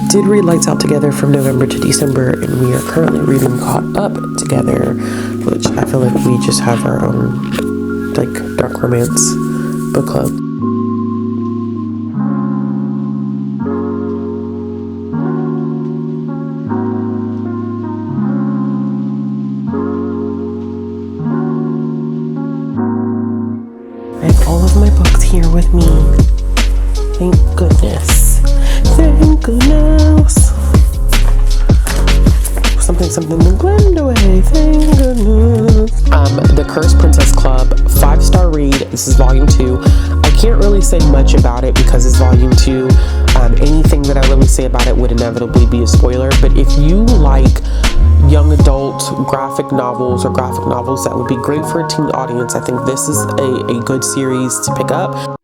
Did read Lights Out together from November to December, and we are currently reading Caught Up together, which I feel like we just have our own, like, dark romance book club. I have all of my books here with me. Thank goodness. Thank goodness. Something to blend away. Thank goodness. The Cursed Princess Club, 5-star read. This is volume 2. I can't really say much about it because it's volume 2. Anything that I really say about it would inevitably be a spoiler. But if you like young adult graphic novels or graphic novels that would be great for a teen audience, I think this is a good series to pick up.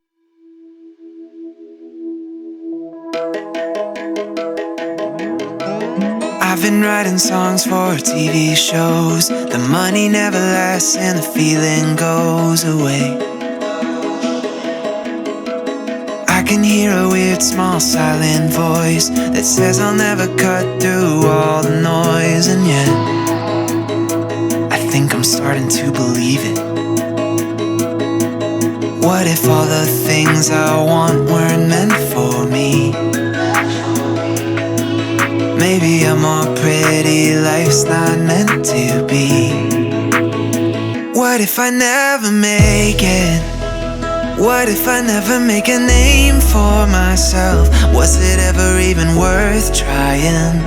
I've been writing songs for TV shows. The money never lasts and the feeling goes away. I can hear a weird small silent voice that says I'll never cut through all the noise. And yet I think I'm starting to believe it. What if all the things I want weren't meant for me? Maybe a more pretty life's not meant to be. What if I never make it? What if I never make a name for myself? Was it ever even worth trying?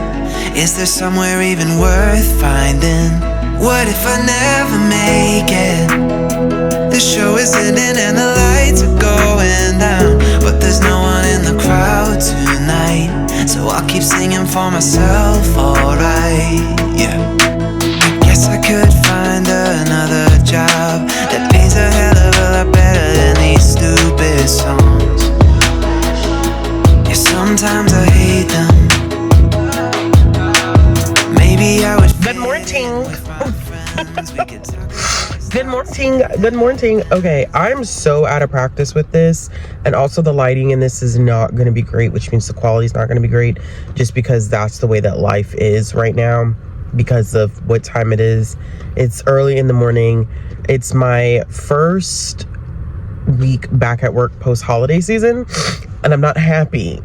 Is there somewhere even worth finding? What if I never make it? The show is ending and the lights are going down, but there's no one in the crowd tonight, so I'll keep singing for myself, alright, yeah. I guess I could find another job that pays a hell of a lot better than these stupid songs. Yeah, sometimes I hate them. Maybe I would. Good morning. Good morning. Okay, I'm so out of practice with this, and also the lighting in this is not going to be great, which means the quality is not going to be great, just because that's the way that life is right now because of what time it is. It's early in the morning. It's my first week back at work post-holiday season, and I'm not happy.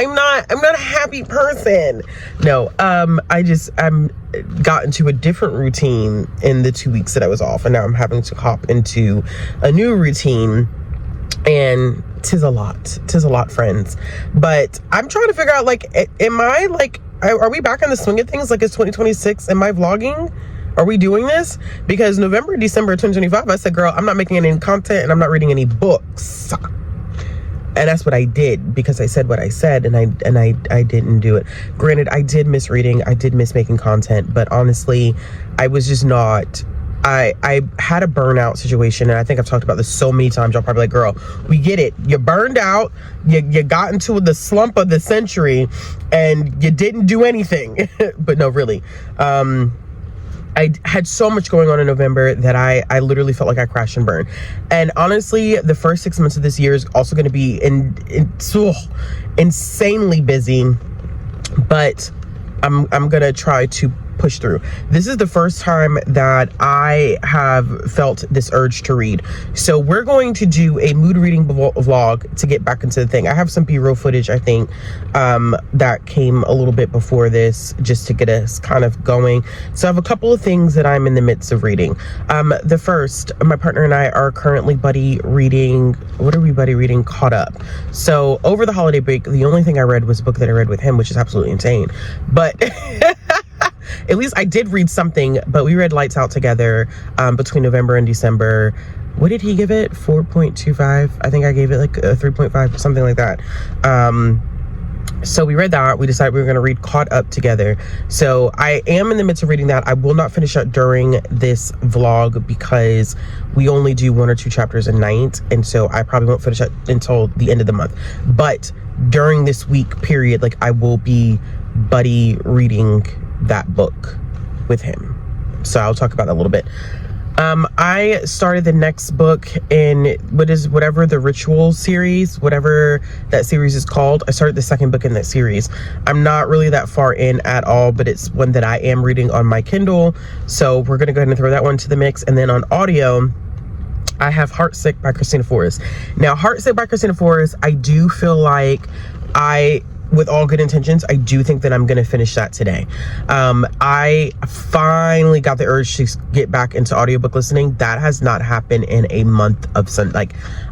I'm not a happy person. No, I'm got into a different routine in the 2 weeks that I was off, and now I'm having to hop into a new routine, and tis a lot, friends. But I'm trying to figure out, like, are we back in the swing of things? Like, it's 2026. Am I vlogging? Are we doing this? Because November, December 2025, I said, girl, I'm not making any content and I'm not reading any books. And that's what I did, because I said what I said, and I didn't do it. Granted, I did miss reading, I did miss making content, but honestly, I was just not. I had a burnout situation, and I think I've talked about this so many times. Y'all probably like, girl, we get it. You burned out. You got into the slump of the century, and you didn't do anything. But no, really. I had so much going on in November that I literally felt like I crashed and burned. And honestly, the first 6 months of this year is also going to be insanely busy, but I'm going to try to push through. This is the first time that I have felt this urge to read. So we're going to do a mood reading vlog to get back into the thing. I have some B-roll footage, I think, that came a little bit before this, just to get us kind of going. So I have a couple of things that I'm in the midst of reading. The first, my partner and I are currently buddy reading. What are we buddy reading? Caught Up. So over the holiday break, the only thing I read was a book that I read with him, which is absolutely insane. But at least I did read something, but we read Lights Out together between November and December. What did he give it? 4.25? I think I gave it like a 3.5, something like that. So we read that. We decided we were going to read Caught Up together. So I am in the midst of reading that. I will not finish up during this vlog because we only do 1 or 2 chapters a night. And so I probably won't finish up until the end of the month. But during this week period, like, I will be buddy reading that book with him. So I'll talk about that a little bit. I started the next book in whatever the Ritual series, whatever that series is called. I started the second book in that series. I'm not really that far in at all, but it's one that I am reading on my Kindle. So we're going to go ahead and throw that one to the mix. And then on audio, I have Heartsick by Christina Forrest. Now, Heartsick by Christina Forrest, I do feel like with all good intentions, I do think that I'm going to finish that today. I finally got the urge to get back into audiobook listening. That has not happened in a month of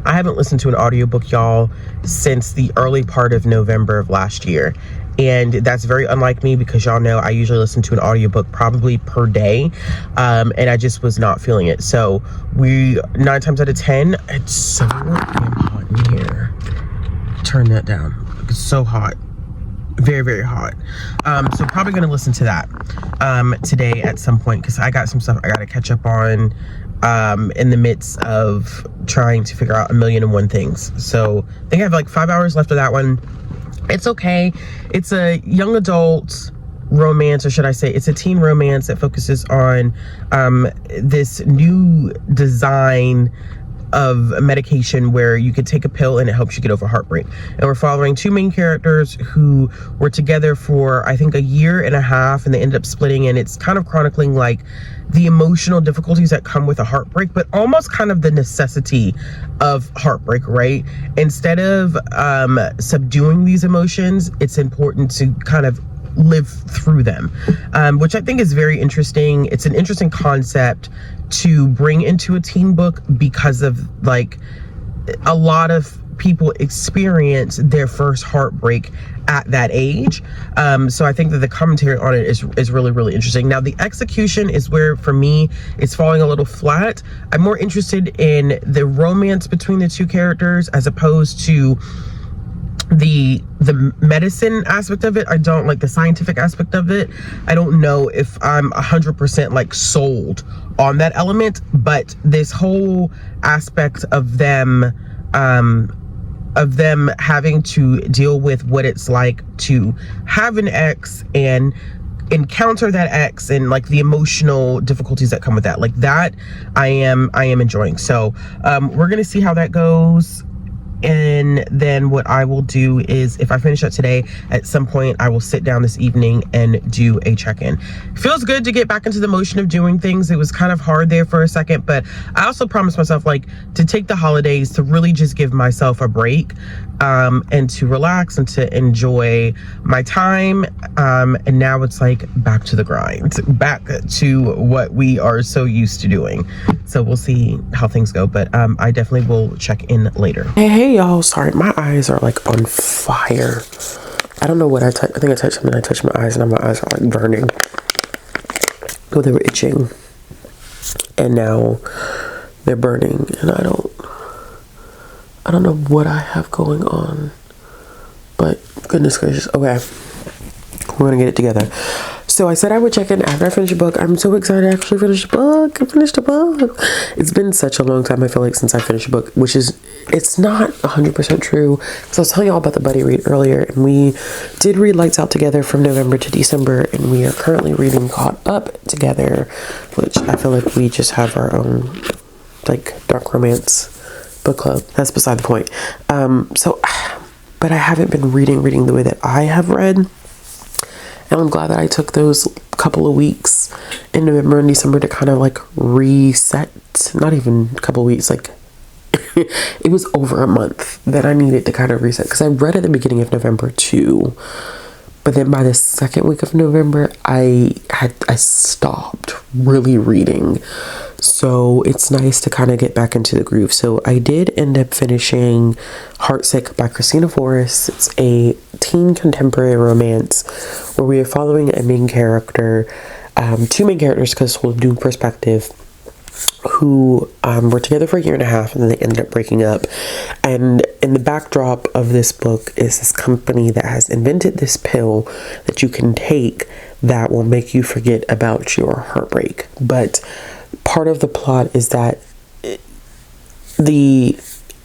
I haven't listened to an audiobook, y'all, since the early part of November of last year. And that's very unlike me because y'all know I usually listen to an audiobook probably per day. And I just was not feeling it. So 9 times out of 10, it's so damn hot in here. Turn that down. It's so hot. Very, very hot. So probably going to listen to that today at some point because I got some stuff I got to catch up on in the midst of trying to figure out 1,000,001 things. So I think I have like 5 hours left of that one. It's okay. It's a young adult romance, or should I say it's a teen romance that focuses on this new design of medication where you could take a pill and it helps you get over heartbreak. And we're following 2 main characters who were together for I think a year and a half, and they ended up splitting, and it's kind of chronicling like the emotional difficulties that come with a heartbreak, but almost kind of the necessity of heartbreak, right? Instead of subduing these emotions, it's important to kind of live through them, which I think is very interesting. It's an interesting concept to bring into a teen book because of like a lot of people experience their first heartbreak at that age. So I think that the commentary on it is really, really interesting. Now, the execution is where, for me, it's falling a little flat. I'm more interested in the romance between the 2 characters as opposed to the medicine aspect of it. I don't like the scientific aspect of it. I don't know if I'm 100% like sold on that element, but this whole aspect of them having to deal with what it's like to have an ex and encounter that ex and like the emotional difficulties that come with that, like that I am enjoying. So we're gonna see how that goes. And then what I will do is, if I finish up today, at some point I will sit down this evening and do a check-in. Feels good to get back into the motion of doing things. It was kind of hard there for a second, but I also promised myself like to take the holidays to really just give myself a break and to relax and to enjoy my time. And now it's like back to the grind, back to what we are so used to doing. So we'll see how things go, but I definitely will check in later. Hey y'all, sorry, my eyes are like on fire. I don't know what I touched. I think I touched something. I touched my eyes, and now my eyes are like burning. Oh, they were itching, and now they're burning, and I don't know what I have going on, but goodness gracious. Okay, we're gonna get it together. So I said I would check in after I finish a book. I'm so excited I actually finished a book. I finished a book. It's been such a long time, I feel like, since I finished a book, which is, it's not 100% true. So I was telling y'all about the buddy read earlier, and we did read Lights Out together from November to December, and we are currently reading Caught Up together, which I feel like we just have our own, like, dark romance book club. That's beside the point. But I haven't been reading the way that I have read. And I'm glad that I took those couple of weeks in November and December to kind of like reset. Not even a couple of weeks, like it was over a month that I needed to kind of reset. Because I read at the beginning of November too. But then by the second week of November, I stopped really reading. So it's nice to kind of get back into the groove. So I did end up finishing Heartsick by Christina Forrest. It's a teen contemporary romance where we are following a main character, 2 main characters because it's a new perspective, who were together for a year and a half, and then they ended up breaking up. And in the backdrop of this book is this company that has invented this pill that you can take that will make you forget about your heartbreak. But part of the plot is that the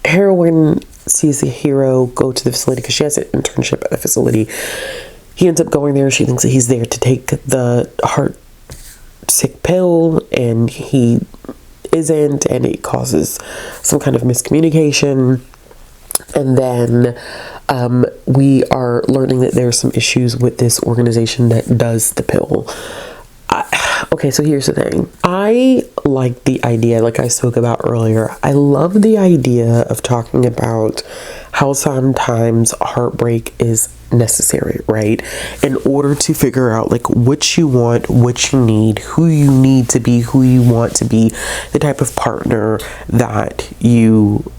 heroine sees the hero go to the facility because she has an internship at the facility. He ends up going there. She thinks that he's there to take the heart sick pill, and he isn't, and it causes some kind of miscommunication. And then we are learning that there's some issues with this organization that does the pill. Okay, so here's the thing. I like the idea, like I spoke about earlier. I love the idea of talking about how sometimes heartbreak is necessary, right? In order to figure out like what you want, what you need, who you need to be, who you want to be, the type of partner that you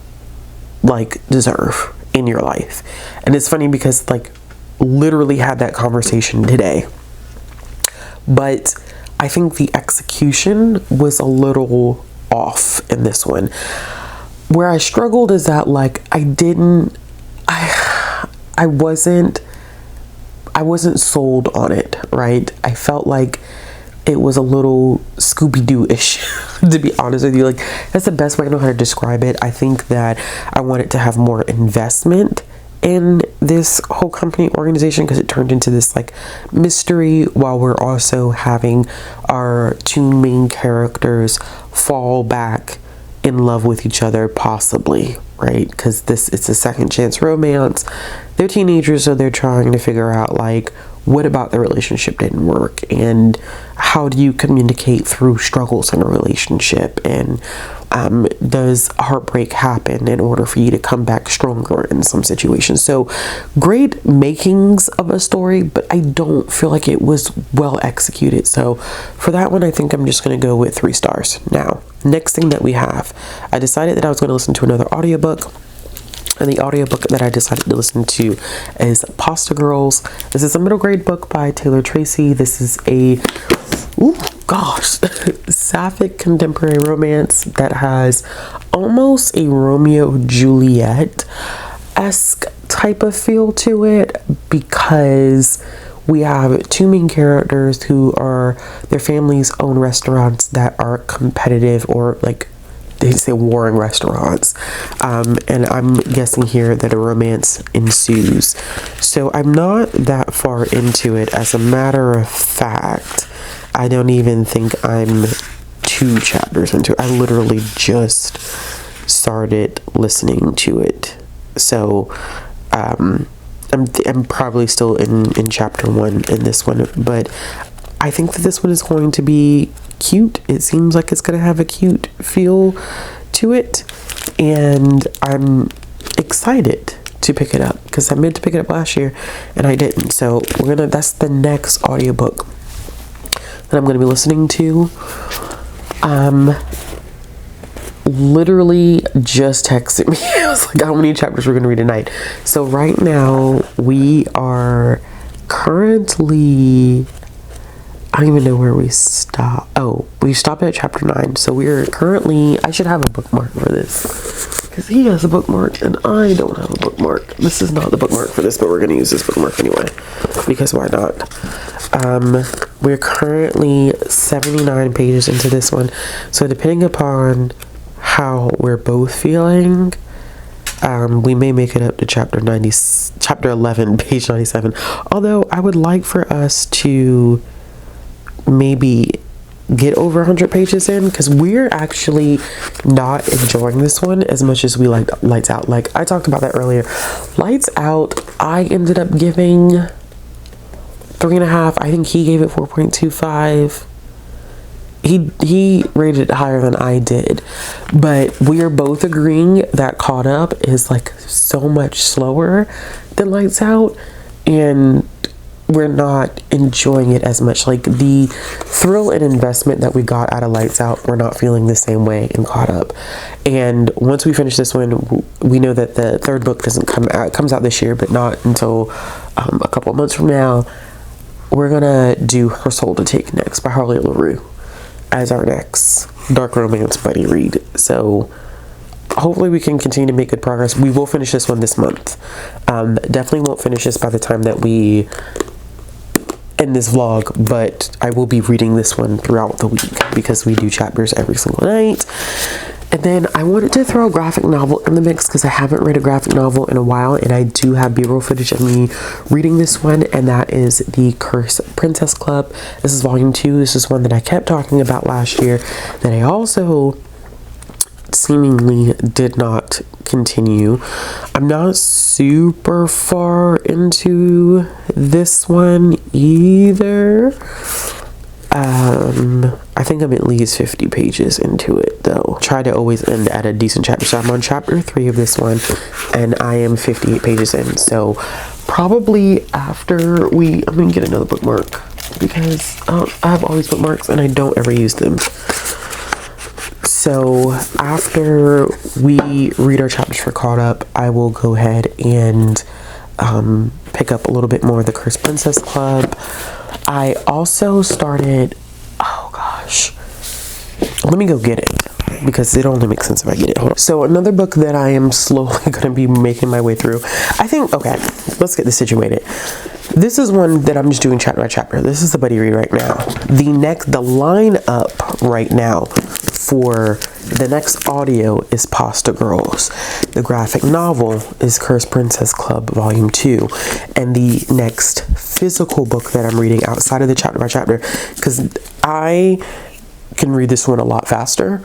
like deserve in your life. And it's funny because like literally had that conversation today. But I think the execution was a little off in this one. Where I struggled is that like I wasn't sold on it, right? I felt like it was a little Scooby-Doo-ish, to be honest with you. Like, that's the best way I know how to describe it. I think that I wanted to have more investment in this whole company organization because it turned into this like mystery, while we're also having our two main characters fall back in love with each other, possibly, right? Because it's a second chance romance. They're teenagers, so they're trying to figure out like, what about the relationship didn't work, and how do you communicate through struggles in a relationship, and does heartbreak happen in order for you to come back stronger in some situations? So great makings of a story, but I don't feel like it was well executed. So for that one, I think I'm just going to go with 3 stars. Now, next thing that we have, I decided that I was going to listen to another audiobook. And the audiobook that I decided to listen to is Pasta Girls. This is a middle grade book by Taylor Tracy. This is a, sapphic contemporary romance that has almost a Romeo Juliet-esque type of feel to it, because we have 2 main characters who are, their families own restaurants that are competitive, or like they say warring restaurants, and I'm guessing here that a romance ensues. So I'm not that far into it. As a matter of fact, I don't even think I'm 2 chapters into it. I literally just started listening to it. So I'm probably still in chapter 1 in this one, but I think that this one is going to be cute. It seems like it's going to have a cute feel to it, and I'm excited to pick it up because I meant to pick it up last year and I didn't. So that's the next audiobook that I'm going to be listening to. Literally just texted me. I was like, how many chapters we're going to read tonight? So right now we are currently, I don't even know where we stop. Oh, we stopped at chapter 9. So we're currently, I should have a bookmark for this, because he has a bookmark and I don't have a bookmark. This is not the bookmark for this, but we're going to use this bookmark anyway, because why not? We're currently 79 pages into this one. So depending upon how we're both feeling, we may make it up to chapter 11, page 97. Although I would like for us to maybe get over 100 pages in, because we're actually not enjoying this one as much as we liked Lights Out. Like I talked about that earlier. Lights Out, I ended up giving 3.5. I think he gave it 4.25. He rated it higher than I did, but we are both agreeing that Caught Up is like so much slower than Lights Out, and we're not enjoying it as much. Like the thrill and investment that we got out of Lights Out, we're not feeling the same way in Caught Up. And once we finish this one, we know that the 3rd book comes out this year, but not until a couple of months from now. We're gonna do Her Soul to Take next by Harley LaRue as our next dark romance buddy read. So hopefully we can continue to make good progress. We will finish this one this month. Definitely won't finish this by the time that we end this vlog, but I will be reading this one throughout the week because we do chapters every single night. And then I wanted to throw a graphic novel in the mix because I haven't read a graphic novel in a while, and I do have B-roll footage of me reading this one, and that is The Cursed Princess Club. This is volume 2. This is one that I kept talking about last year that I also seemingly did not continue. I'm not super far into this one either. I think I'm at least 50 pages into it though. Try to always end at a decent chapter. So I'm on chapter 3 of this one and I am 58 pages in. So probably after I'm gonna get another bookmark because I have all these bookmarks and I don't ever use them. So after we read our chapters for Caught Up, I will go ahead and pick up a little bit more of the Cursed Princess Club. I also started, oh gosh, let me go get it because it only makes sense if I get it. Hold on. So another book that I am slowly going to be making my way through. I think, okay, let's get this situated. This is one that I'm just doing chapter by chapter. This is the buddy read right now. The line up right now for the next audio is Pasta Girls. The graphic novel is Cursed Princess Club Volume 2. And the next physical book that I'm reading outside of the chapter by chapter, because I can read this one a lot faster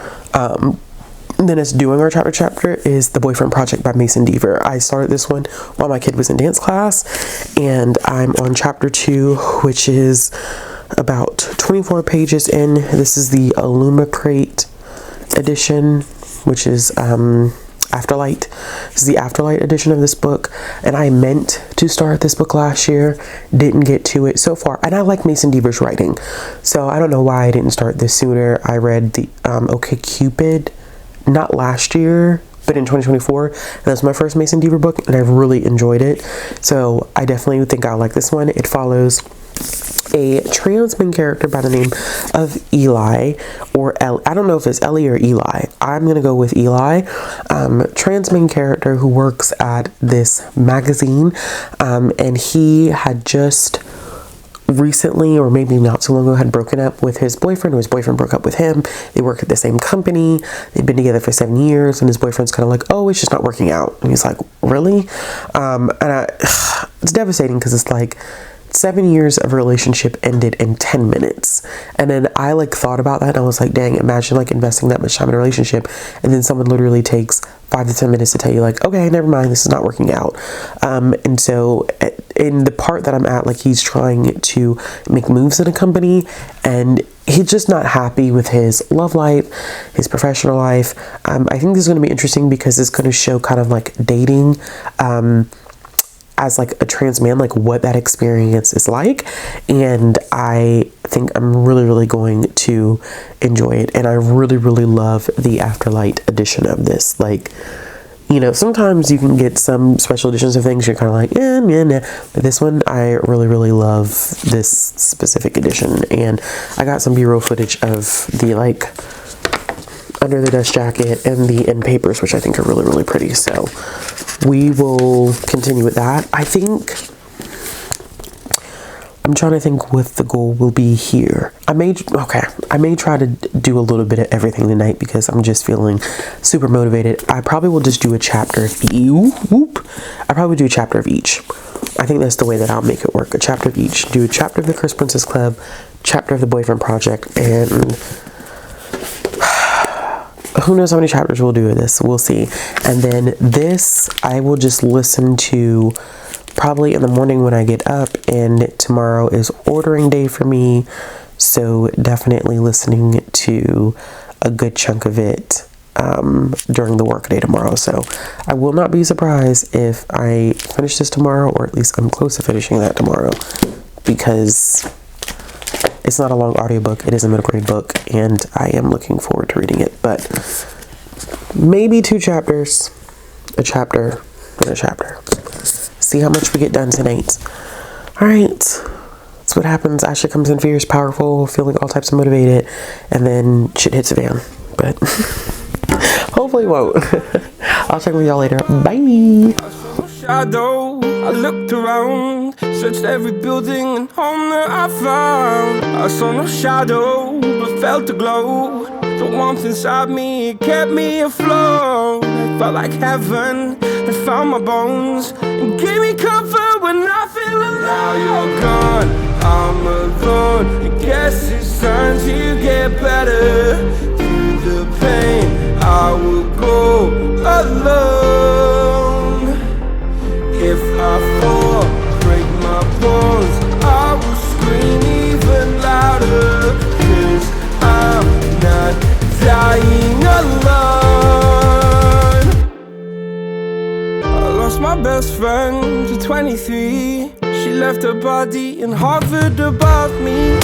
than us doing our chapter, is The Boyfriend Project by Mason Deaver. I started this one while my kid was in dance class, and I'm on chapter 2, which is about 24 pages in. This is the Illumicrate edition, which is Afterlight. This is the Afterlight edition of this book, and I meant to start this book last year, didn't get to it so far. And I like Mason Deaver's writing, so I don't know why I didn't start this sooner. I read the OK Cupid not last year, but in 2024, and that's my first Mason Deaver book, and I've really enjoyed it. So I definitely think I'll like this one. It follows a trans main character by the name of Eli, or I don't know if it's Ellie or Eli. I'm gonna go with Eli. Trans main character who works at this magazine, and he had just recently, or maybe not so long ago, had broken up with his boyfriend, or his boyfriend broke up with him. They work at the same company. They've been together for 7 years, and his boyfriend's kind of like, oh, it's just not working out. And he's like, really? It's devastating because it's like 7 years of a relationship ended in 10 minutes. And then I thought about that and I was like, dang, imagine investing that much time in a relationship and then someone literally takes 5 to 10 minutes to tell you okay, never mind, this is not working out. And so in the part that I'm at, he's trying to make moves in a company and he's just not happy with his love life, his professional life. I think this is going to be interesting because it's going to show kind of dating, as a trans man, what that experience is like. And I think I'm really, really going to enjoy it. And I really, really love the Afterlight edition of this. Sometimes you can get some special editions of things you're kind of nah. But this one, I really, really love this specific edition. And I got some B-roll footage of the under the dust jacket and the end papers, which I think are really, really pretty. So we will continue with that. I'm trying to think what the goal will be here. I may try to do a little bit of everything tonight because I'm just feeling super motivated. I probably will just do a chapter of each. I think that's the way that I'll make it work. A chapter of each. Do a chapter of the Cursed Princess Club, chapter of the Boyfriend Project, and who knows how many chapters we'll do of this. We'll see. And then this I will just listen to probably in the morning when I get up, and tomorrow is ordering day for me, so definitely listening to a good chunk of it during the work day tomorrow. So I will not be surprised if I finish this tomorrow, or at least I'm close to finishing that tomorrow, because it's not a long audiobook. It is a middle grade book, and I am looking forward to reading it. But maybe 2 chapters, a chapter, and a chapter. See how much we get done tonight. All right, that's what happens. Ashley comes in fierce, powerful, feeling all types of motivated, and then shit hits the fan. But hopefully it won't. I'll check with y'all later. Bye. Shadow, I looked around, searched every building and home that I found. I saw no shadow, but felt a glow. The warmth inside me kept me afloat. It felt like heaven that found my bones and gave me comfort when I feel alone. Now you're gone, I'm alone. I guess it's time to get better. Through the pain, I will left her body and hovered above me.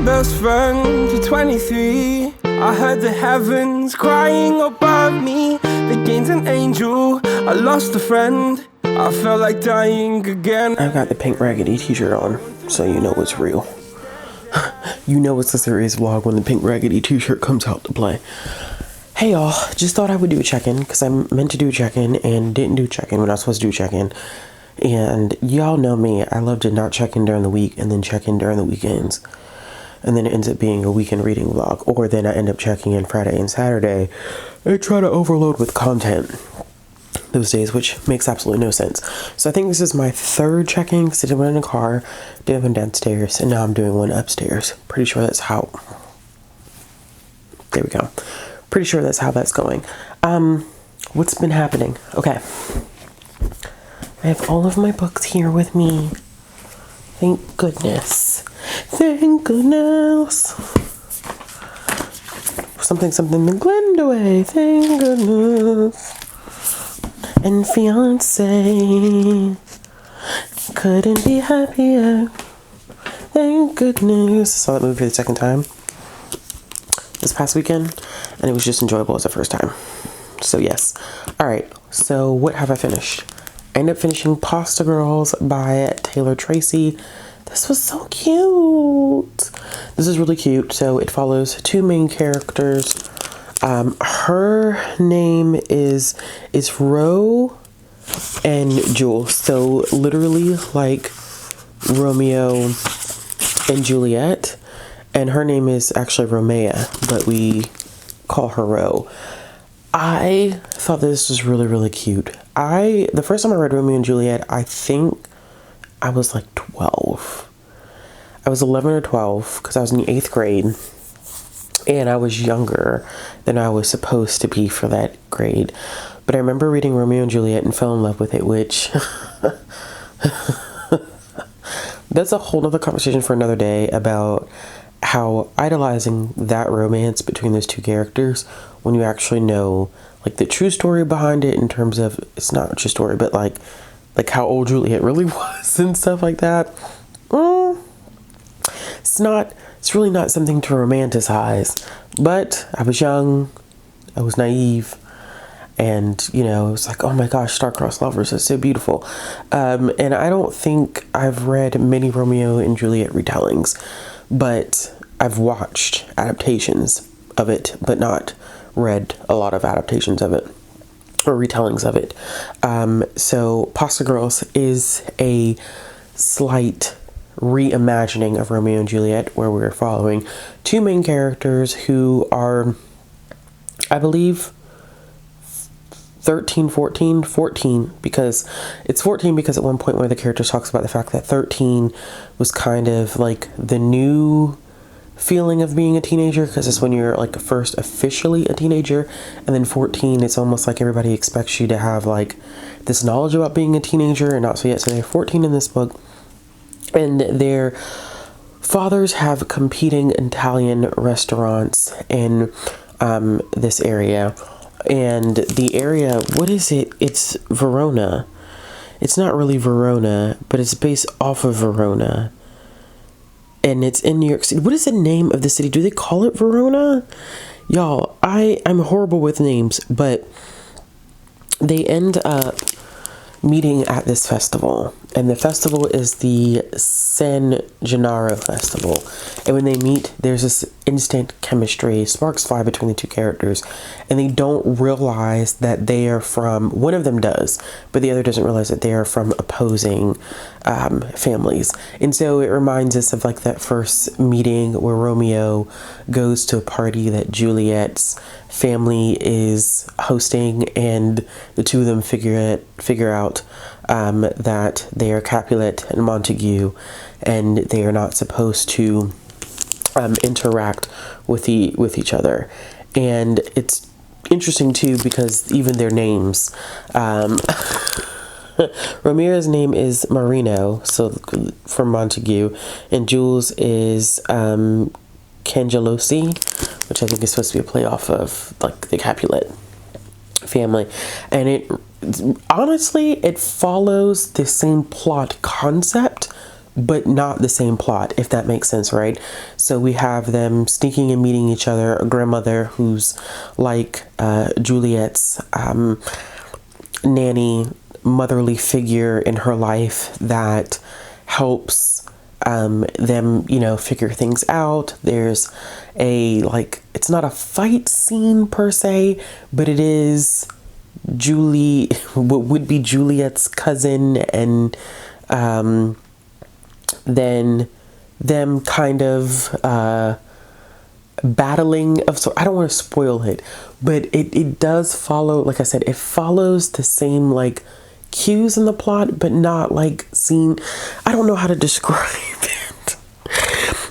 Best friend to 23. I heard the heavens crying above me. They gained an angel, I lost a friend. I felt like dying again. I've got the pink raggedy t-shirt on, so you know it's real. You know it's a serious vlog when the pink raggedy t-shirt comes out to play. Hey y'all, just thought I would do a check-in because I meant to do a check-in and didn't do a check-in when I was supposed to do a check-in. And y'all know me, I love to not check in during the week and then check in during the weekends. And then it ends up being a weekend reading vlog. Or then I end up checking in Friday and Saturday and try to overload with content those days, which makes absolutely no sense. So I think this is my third check-in because I did one in a car, did one downstairs, and now I'm doing one upstairs. Pretty sure that's how... There we go. Pretty sure that's how that's going. What's been happening? Okay. I have all of my books here with me. Thank goodness. Thank goodness. Something the Glendaway. Thank goodness. And fiance. Couldn't be happier. Thank goodness. I saw that movie for the second time this past weekend, and it was just enjoyable as the first time. So yes. Alright, so what have I finished? I ended up finishing Pasta Girls by Taylor Tracy. This was so cute. This is really cute. So it follows two main characters. Her name is Ro and Jules. So literally like Romeo and Juliet. And her name is actually Romea, but we call her Ro. I thought this was really, really cute. The first time I read Romeo and Juliet, I think I was like 12. I was 11 or 12 because I was in the 8th grade. And I was younger than I was supposed to be for that grade. But I remember reading Romeo and Juliet and fell in love with it, which... That's a whole nother conversation for another day about how idolizing that romance between those two characters, when you actually know like the true story behind it in terms of, it's not a true story, but like how old Juliet really was and stuff like that. It's really not something to romanticize. But I was young, I was naive, and you know, it was like, oh my gosh, star-crossed lovers, it's so beautiful. And I don't think I've read many Romeo and Juliet retellings, but I've watched adaptations of it, but not read a lot of adaptations of it or retellings of it. So Pasta Girls is a slight reimagining of Romeo and Juliet, where we're following two main characters who are, I believe, 14, because it's 14 because at one point one of the characters talks about the fact that 13 was kind of like the new feeling of being a teenager, because it's when you're like first officially a teenager, and then 14 it's almost like everybody expects you to have like this knowledge about being a teenager and not so yet. So they're 14 in this book, and their fathers have competing Italian restaurants in this area. And the area, what is it? It's Verona. It's not really Verona, but it's based off of Verona. And it's in New York City. What is the name of the city? Do they call it Verona? Y'all, I'm horrible with names, but they end up meeting at this festival. And the festival is the San Gennaro Festival. And when they meet, there's this instant chemistry, sparks fly between the two characters. And they don't realize that they are from, one of them does, but the other doesn't realize that they are from opposing families. And so it reminds us of like that first meeting where Romeo goes to a party that Juliet's family is hosting, and the two of them figure out that they are Capulet and Montague, and they are not supposed to interact with each other. And it's interesting too because even their names, Ramirez's name is Marino, so from Montague, and Jules is Cangelosi, which I think is supposed to be a play off of like the Capulet family. And it honestly, it follows the same plot concept, but not the same plot, if that makes sense, right? So we have them sneaking and meeting each other, a grandmother who's like Juliet's nanny, motherly figure in her life that helps them, you know, figure things out. There's a, like, it's not a fight scene per se, but it is what would be Juliet's cousin, and then them kind of battling of, so I don't want to spoil it, but it does follow, like I said, it follows the same like cues in the plot, but not like scene. I don't know how to describe it.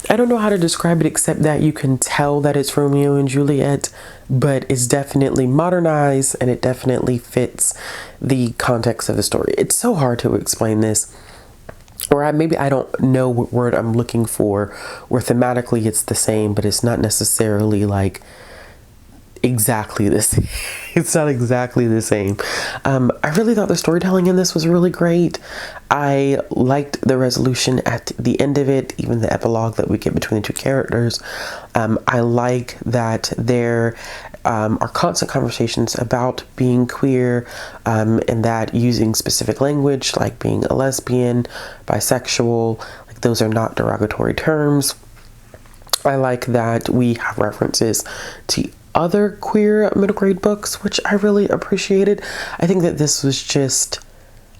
I don't know how to describe it except that you can tell that it's Romeo and Juliet, but it's definitely modernized and it definitely fits the context of the story. It's so hard to explain this, or maybe I don't know what word I'm looking for, where thematically it's the same, but it's not necessarily like exactly the same. It's not exactly the same. I really thought the storytelling in this was really great. I liked the resolution at the end of it, even the epilogue that we get between the two characters. I like that there are constant conversations about being queer, and that using specific language like being a lesbian, bisexual, like those are not derogatory terms. I like that we have references to other queer middle grade books, which I really appreciated. I think that this was just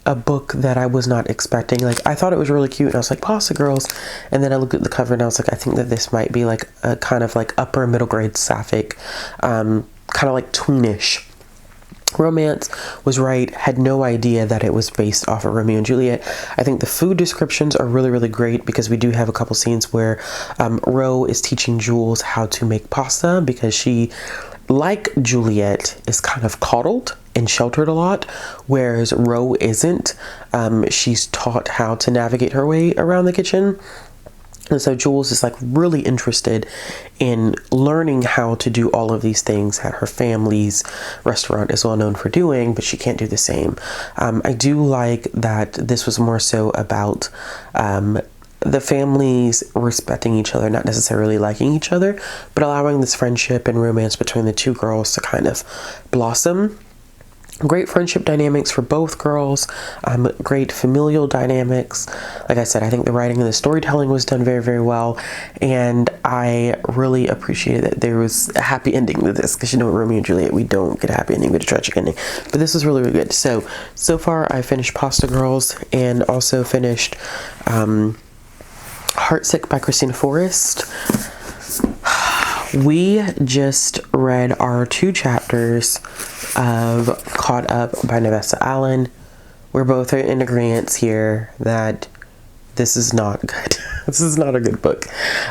a book that I was not expecting. Like, I thought it was really cute and I was like, Pasta Girls, and then I looked at the cover and I was like, I think that this might be like a kind of like upper middle grade sapphic, kind of like tweenish romance. Was right, had no idea that it was based off of Romeo and Juliet. I think the food descriptions are really, really great because we do have a couple scenes where Ro is teaching Jules how to make pasta because she, like Juliet, is kind of coddled and sheltered a lot, whereas Ro isn't. She's taught how to navigate her way around the kitchen. And so Jules is like really interested in learning how to do all of these things that her family's restaurant is well known for doing, but she can't do the same. I do like that this was more so about the families respecting each other, not necessarily liking each other, but allowing this friendship and romance between the two girls to kind of blossom. Great friendship dynamics for both girls, great familial dynamics. Like I said, I think the writing and the storytelling was done very, very well, and I really appreciated that there was a happy ending to this, because you know, Romeo and Juliet, we don't get a happy ending, we get a tragic ending, but this was really, really good. So far I finished Pasta Girls and also finished Heartsick by Christina Forrest. We just read our 2 chapters of Caught Up by Nevessa Allen. We're both in agreement here that this is not good. This is not a good book.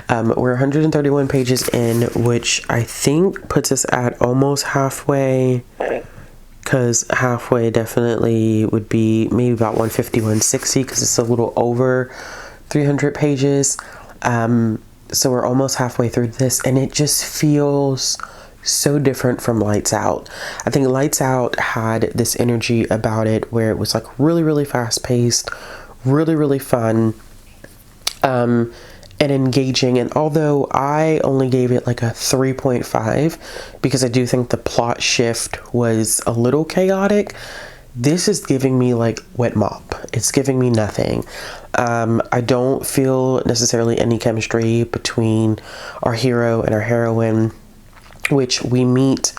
We're 131 pages in, which I think puts us at almost halfway, because halfway definitely would be maybe about 150, 160, because it's a little over 300 pages. So we're almost halfway through this, and it just feels so different from Lights Out. I think Lights Out had this energy about it where it was like really, really fast paced, really, really fun, and engaging. And although I only gave it like a 3.5 because I do think the plot shift was a little chaotic, this is giving me like wet mop. It's giving me nothing. I don't feel necessarily any chemistry between our hero and our heroine, which we meet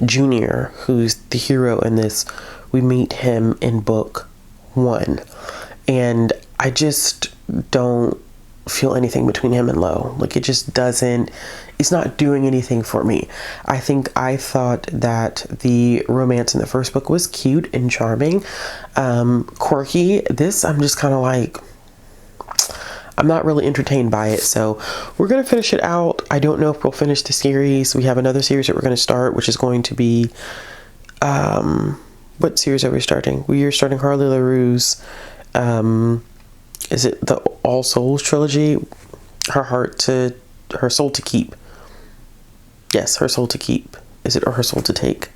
Junior, who's the hero in this. We meet him in book 1, and I just don't feel anything between him and Lo. Like, it just doesn't, it's not doing anything for me. I think I thought that the romance in the first book was cute and charming, quirky. This, I'm just kind of like, I'm not really entertained by it. So we're going to finish it out. I don't know if we'll finish the series. We have another series that we're going to start, which is going to be, what series are we starting? We are starting Harley LaRue's, is it the All Souls trilogy? Her Soul to Keep. Yes, Her Soul to Keep. Is it or Her Soul to Take?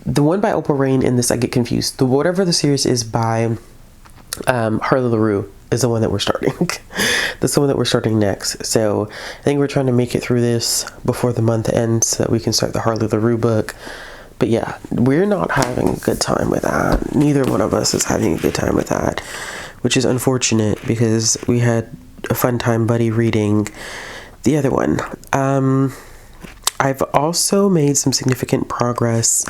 The one by Oprah Rain, in this I get confused. Whatever the series is by Harley LaRue is the one that we're starting. That's the one that we're starting next. So I think we're trying to make it through this before the month ends so that we can start the Harley LaRue book. But yeah, we're not having a good time with that. Neither one of us is having a good time with that, which is unfortunate because we had a fun time buddy reading the other one. I've also made some significant progress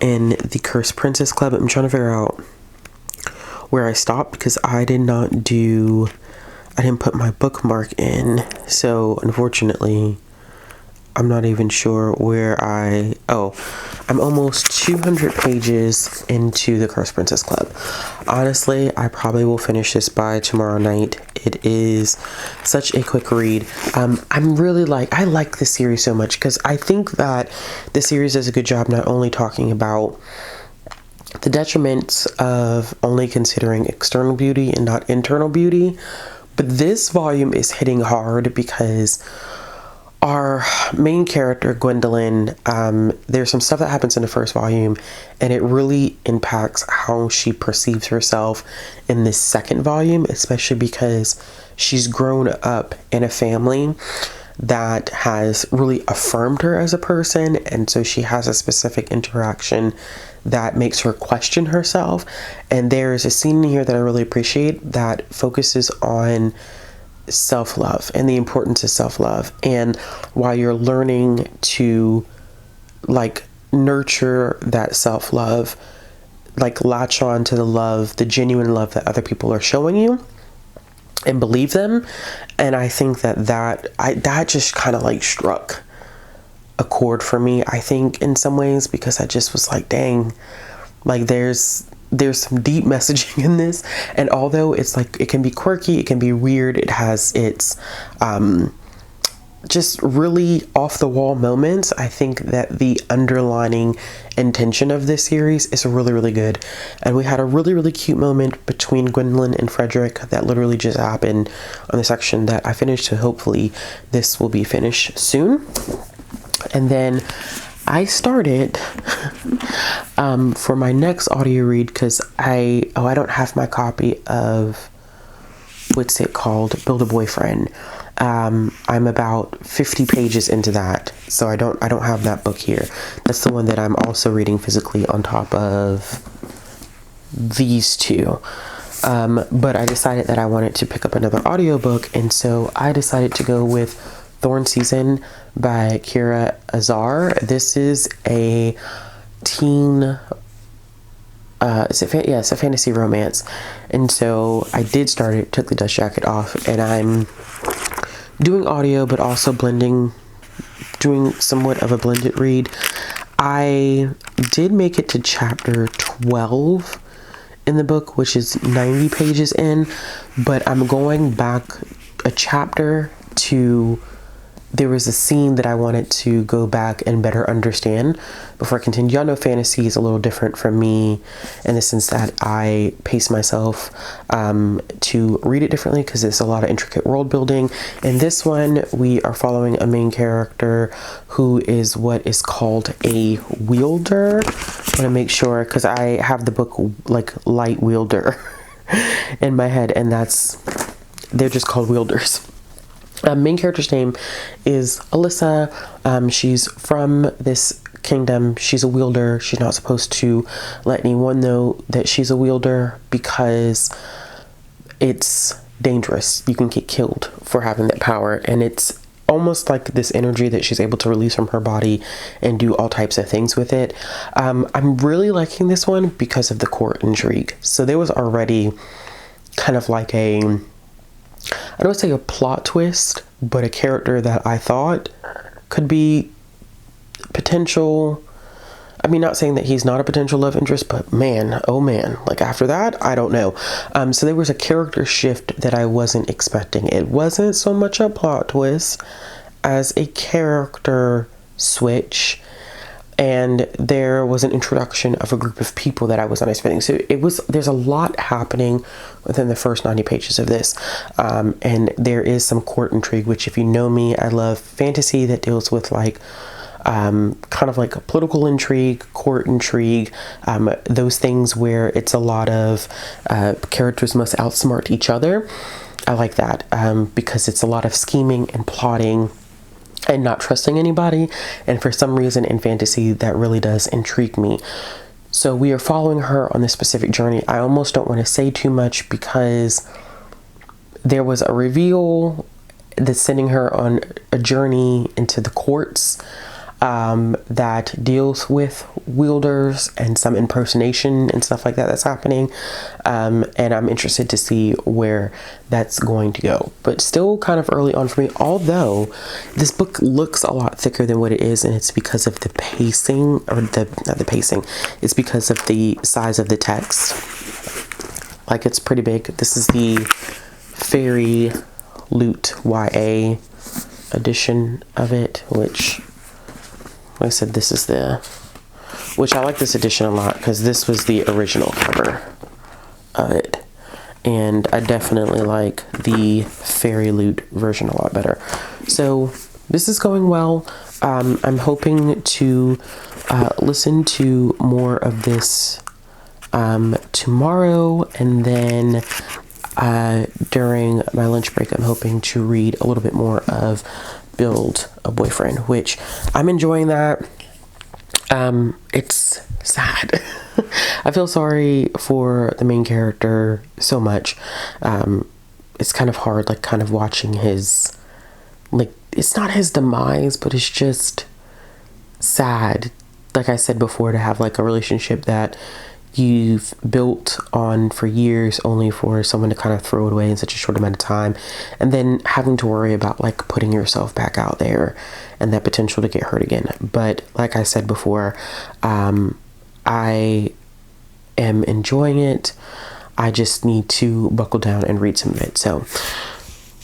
in the Cursed Princess Club. I'm trying to figure out where I stopped because I didn't put my bookmark in. So unfortunately, I'm not even sure where I'm almost 200 pages into the Cursed Princess Club. Honestly, I probably will finish this by tomorrow night. It is such a quick read. I like this series so much because I think that the series does a good job not only talking about the detriments of only considering external beauty and not internal beauty, but this volume is hitting hard because our main character, Gwendolyn, there's some stuff that happens in the first volume and it really impacts how she perceives herself in this second volume, especially because she's grown up in a family that has really affirmed her as a person, and so she has a specific interaction that makes her question herself. And there's a scene in here that I really appreciate that focuses on self-love and the importance of self-love, and while you're learning to nurture that self-love, latch on to the genuine love that other people are showing you and believe them. And I think that just kind of struck a chord for me, I think, in some ways, because I just was like, dang, there's some deep messaging in this. And although it's it can be quirky, it can be weird, it has its just really off the wall moments, I think that the underlining intention of this series is really, really good. And we had a really, really cute moment between Gwendolyn and Frederick that literally just happened on the section that I finished, so hopefully this will be finished soon. And then I started for my next audio read, because I don't have my copy of, what's it called, Build a Boyfriend. I'm about 50 pages into that, so I don't have that book here. That's the one that I'm also reading physically on top of these two. But I decided that I wanted to pick up another audiobook, and so I decided to go with Thorn Season by Kira Azar. This is a teen, it's a fantasy romance. And so I did start it, took the dust jacket off, and I'm doing audio, but also doing somewhat of a blended read. I did make it to chapter 12 in the book, which is 90 pages in, but I'm going back a chapter to, there was a scene that I wanted to go back and better understand before I continue. Y'all know fantasy is a little different from me in the sense that I pace myself to read it differently because it's a lot of intricate world building. In this one, we are following a main character who is what is called a wielder. I want to make sure, because I have the book light wielder in my head, and they're just called wielders. Main character's name is Alyssa. She's from this kingdom. She's a wielder. She's not supposed to let anyone know that she's a wielder because it's dangerous. You can get killed for having that power, and it's almost like this energy that she's able to release from her body and do all types of things with it. I'm really liking this one because of the court intrigue. So there was already kind of like I don't want to say a plot twist, but a character that I thought could be potential I mean, not saying that he's not a potential love interest, but man, oh man, like after that, I don't know. So there was a character shift that I wasn't expecting. It wasn't so much a plot twist as a character switch. And there was an introduction of a group of people that I was not expecting. So there's a lot happening within the first 90 pages of this. And there is some court intrigue, which if you know me, I love fantasy that deals with like, kind of like a political intrigue, court intrigue, those things where it's a lot of, characters must outsmart each other. I like that, because it's a lot of scheming and plotting and not trusting anybody. And for some reason in fantasy, that really does intrigue me. So we are following her on this specific journey. I almost don't want to say too much because there was a reveal that's sending her on a journey into the courts, that deals with wielders and some impersonation and stuff like that that's happening. And I'm interested to see where that's going to go, but still kind of early on for me, although this book looks a lot thicker than what it is. And it's because of the pacing, or not the pacing, it's because of the size of the text. Like, it's pretty big. This is the Fairy Loot YA edition of it, which, like I said, this is which I like this edition a lot because this was the original cover of it. And I definitely like the Fairy Loot version a lot better. So this is going well. I'm hoping to listen to more of this tomorrow. And then during my lunch break, I'm hoping to read a little bit more of Build a Boyfriend, which I'm enjoying that. It's sad. I feel sorry for the main character so much. It's kind of hard, like kind of watching his, like, it's not his demise, but it's just sad. Like I said before, to have like a relationship that you've built on for years only for someone to kind of throw it away in such a short amount of time, and then having to worry about like putting yourself back out there and that potential to get hurt again. But like I said before, I am enjoying it. I just need to buckle down and read some of it. So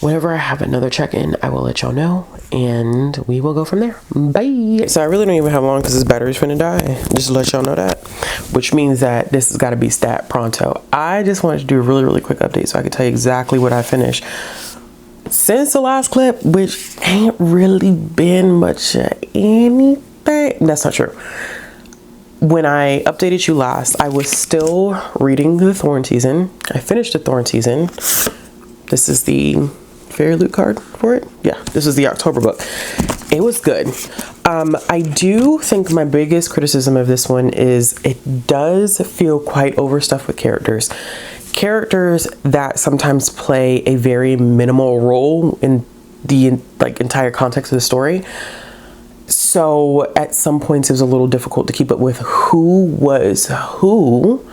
whenever I have another check-in, I will let y'all know, and we will go from there. Bye. So I really don't even have long because this battery's finna die. Just to let y'all know that, which means that this has got to be stat pronto. I just wanted to do a really, really quick update so I can tell you exactly what I finished since the last clip, which ain't really been much of anything. That's not true. When I updated you last, I was still reading the Thorn season. I finished the Thorn season. This is the Fairy Loot card for it. Yeah, this is the October book. It was good. I do think my biggest criticism of this one is it does feel quite overstuffed with characters that sometimes play a very minimal role in the like entire context of the story. So at some points it was a little difficult to keep up with who was who.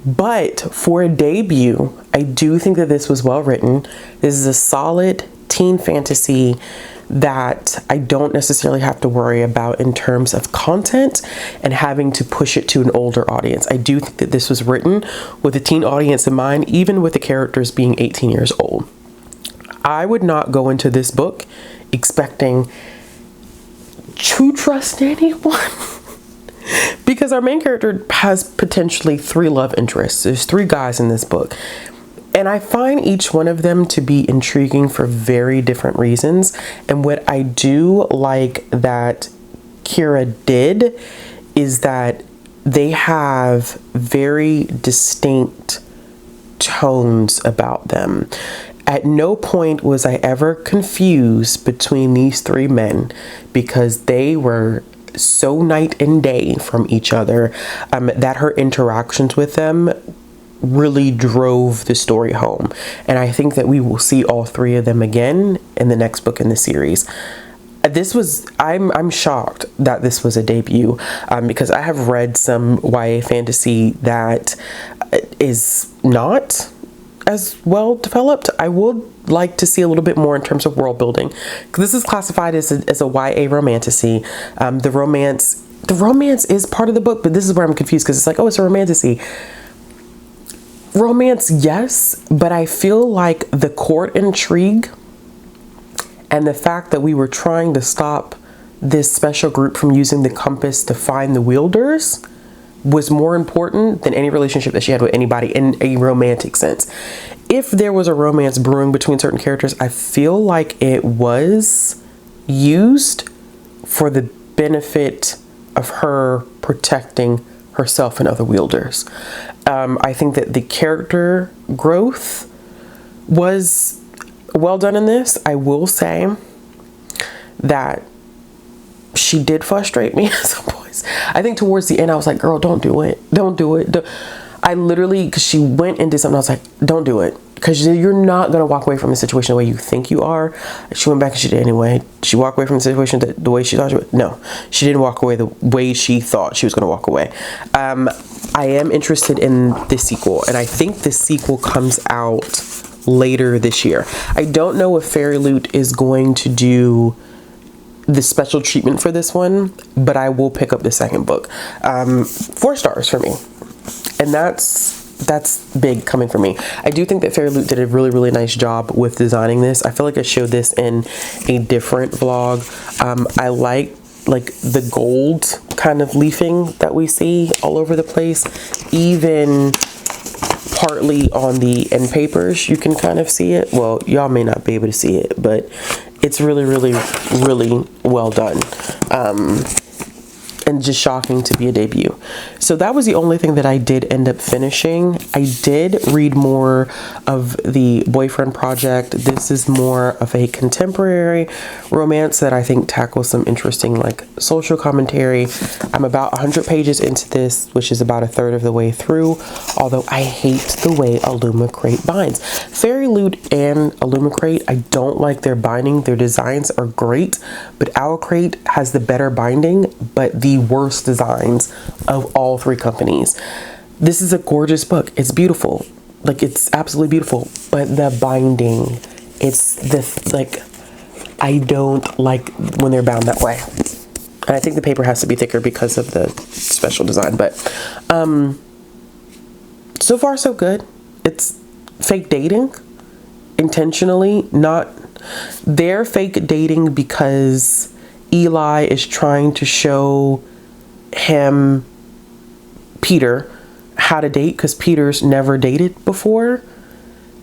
But for a debut, I do think that this was well written. This is a solid teen fantasy that I don't necessarily have to worry about in terms of content and having to push it to an older audience. I do think that this was written with a teen audience in mind, even with the characters being 18 years old. I would not go into this book expecting to trust anyone. Because our main character has potentially 3 love interests. There's 3 guys in this book. And I find each one of them to be intriguing for very different reasons. And what I do like that Kira did is that they have very distinct tones about them. At no point was I ever confused between these 3 men because they were so night and day from each other, that her interactions with them really drove the story home. And I think that we will see all 3 of them again in the next book in the series. I'm shocked that this was a debut, because I have read some YA fantasy that is not as well developed. I would like to see a little bit more in terms of world building, because this is classified as a YA romantasy. The romance the romance is part of the book, but this is where I'm confused because it's like, oh, it's a romantasy. Romance, yes, but I feel like the court intrigue and the fact that we were trying to stop this special group from using the compass to find the wielders was more important than any relationship that she had with anybody in a romantic sense. If there was a romance brewing between certain characters, I feel like it was used for the benefit of her protecting herself and other wielders. I think that the character growth was well done in this. I will say that she did frustrate me at some points. I think towards the end, I was like, girl, don't do it. Don't do it. I literally, because she went and did something, I was like, don't do it. Because you're not going to walk away from the situation the way you think you are. She went back and she did anyway. She walked away from the situation the way she thought she would. No, she didn't walk away the way she thought she was going to walk away. I am interested in the sequel, and I think the sequel comes out later this year. I don't know if Fairy Loot is going to do the special treatment for this one, but I will pick up the second book. 4 stars for me. And that's big coming from me. I do think that Fairy Loot did a really, really nice job with designing this. I feel like I showed this in a different vlog. I like the gold kind of leafing that we see all over the place. Even partly on the end papers, you can kind of see it. Well, y'all may not be able to see it, but it's really, really, really well done. And just shocking to be a debut. So that was the only thing that I did end up finishing. I did read more of the Boyfriend Project. This is more of a contemporary romance that I think tackles some interesting like social commentary. I'm about 100 pages into this, which is about a third of the way through, although I hate the way Illumicrate binds. Fairy Loot and Illumicrate, I don't like their binding. Their designs are great, but Owlcrate has the better binding, but the worst designs of all 3 companies. This is a gorgeous book. It's beautiful. Like, it's absolutely beautiful, but the binding, it's the like, I don't like when they're bound that way. And I think the paper has to be thicker because of the special design, but so far so good. It's fake dating intentionally, not they're fake dating because Eli is trying to show him, Peter, how to date, because Peter's never dated before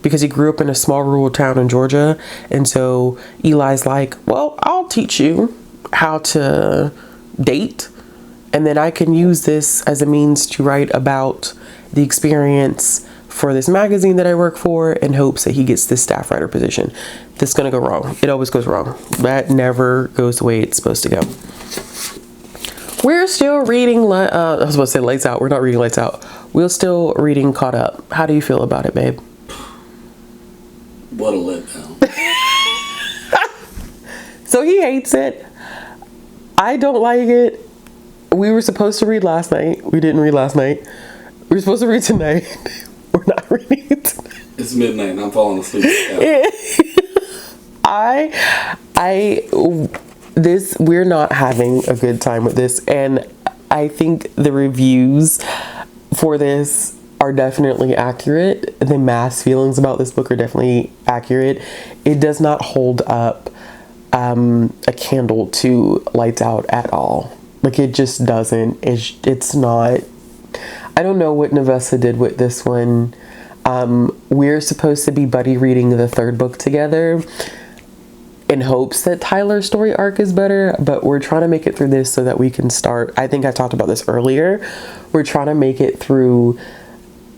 because he grew up in a small rural town in Georgia. And so Eli's like, well, I'll teach you how to date, and then I can use this as a means to write about the experience for this magazine that I work for in hopes that he gets this staff writer position. This is going to go wrong. It always goes wrong. That never goes the way it's supposed to go. We're still reading, I was about to say Lights Out. We're not reading Lights Out. We're still reading Caught Up. How do you feel about it, babe? What a letdown. So he hates it. I don't like it. We were supposed to read last night. We didn't read last night. We were supposed to read tonight. We're not reading it tonight. It's midnight and I'm falling asleep. We're not having a good time with this, and I think the reviews for this are definitely accurate. The mass feelings about this book are definitely accurate. It does not hold up a candle to Lights Out at all. Like, it just doesn't. It's not. I don't know what Navessa did with this one. We're supposed to be buddy reading the 3rd book together in hopes that Tyler's story arc is better, but we're trying to make it through this so that we can start. I think I talked about this earlier. We're trying to make it through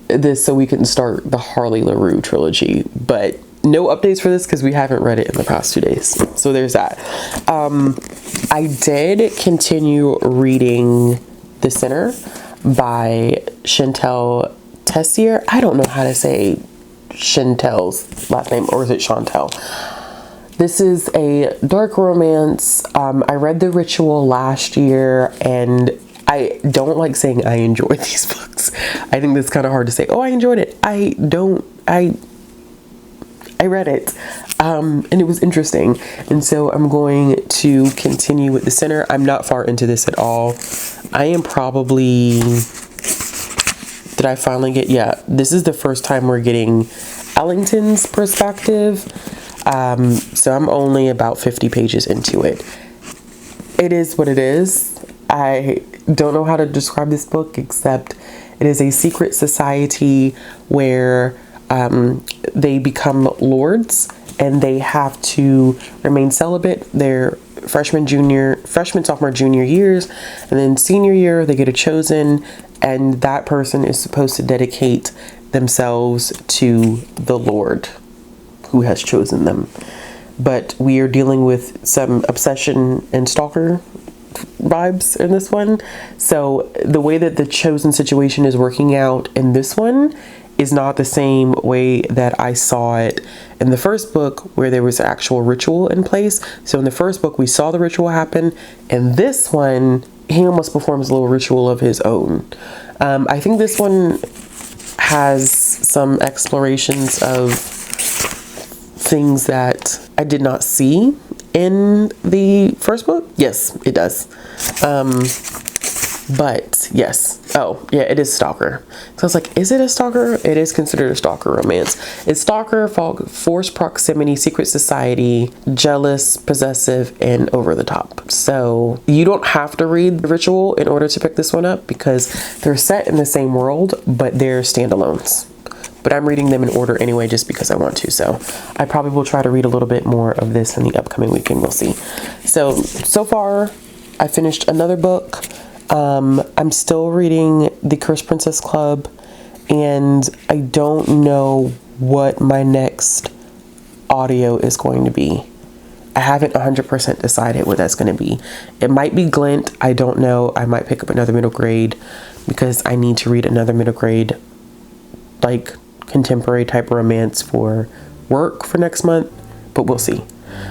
this so we can start the Harley LaRue trilogy, but no updates for this because we haven't read it in the past 2 days. So there's that. I did continue reading The Sinner by Chantel Tessier. I don't know how to say Chantel's last name, or is it Chantel? This is a dark romance. I read The Ritual last year, and I don't like saying I enjoyed these books. I think that's kind of hard to say. Oh, I enjoyed it. I read it. And it was interesting. And so I'm going to continue with the center. I'm not far into this at all. I am probably, did I finally get, yeah, this is the first time we're getting Ellington's perspective. So I'm only about 50 pages into it. It is what it is. I don't know how to describe this book, except it is a secret society where they become lords and they have to remain celibate their freshman, sophomore, junior years, and then senior year they get a chosen, and that person is supposed to dedicate themselves to the Lord who has chosen them. But we are dealing with some obsession and stalker vibes in this one. So the way that the chosen situation is working out in this one is not the same way that I saw it in the first book, where there was actual ritual in place. So in the first book, we saw the ritual happen. In this one, he almost performs a little ritual of his own. I think this one has some explorations of things that I did not see in the first book. Yes, it does. But yes. Oh, yeah, it is stalker. So I was like, is it a stalker? It is considered a stalker romance. It's stalker, forced proximity, secret society, jealous, possessive, and over the top. So you don't have to read the ritual in order to pick this one up, because they're set in the same world, but they're standalones. But I'm reading them in order anyway, just because I want to. So I probably will try to read a little bit more of this in the upcoming weekend. We'll see. So far, I finished another book. I'm still reading The Cursed Princess Club, and I don't know what my next audio is going to be. I haven't 100% decided what that's going to be. It might be Glint. I don't know. I might pick up another middle grade, because I need to read another middle grade, like contemporary type romance for work for next month, but we'll see.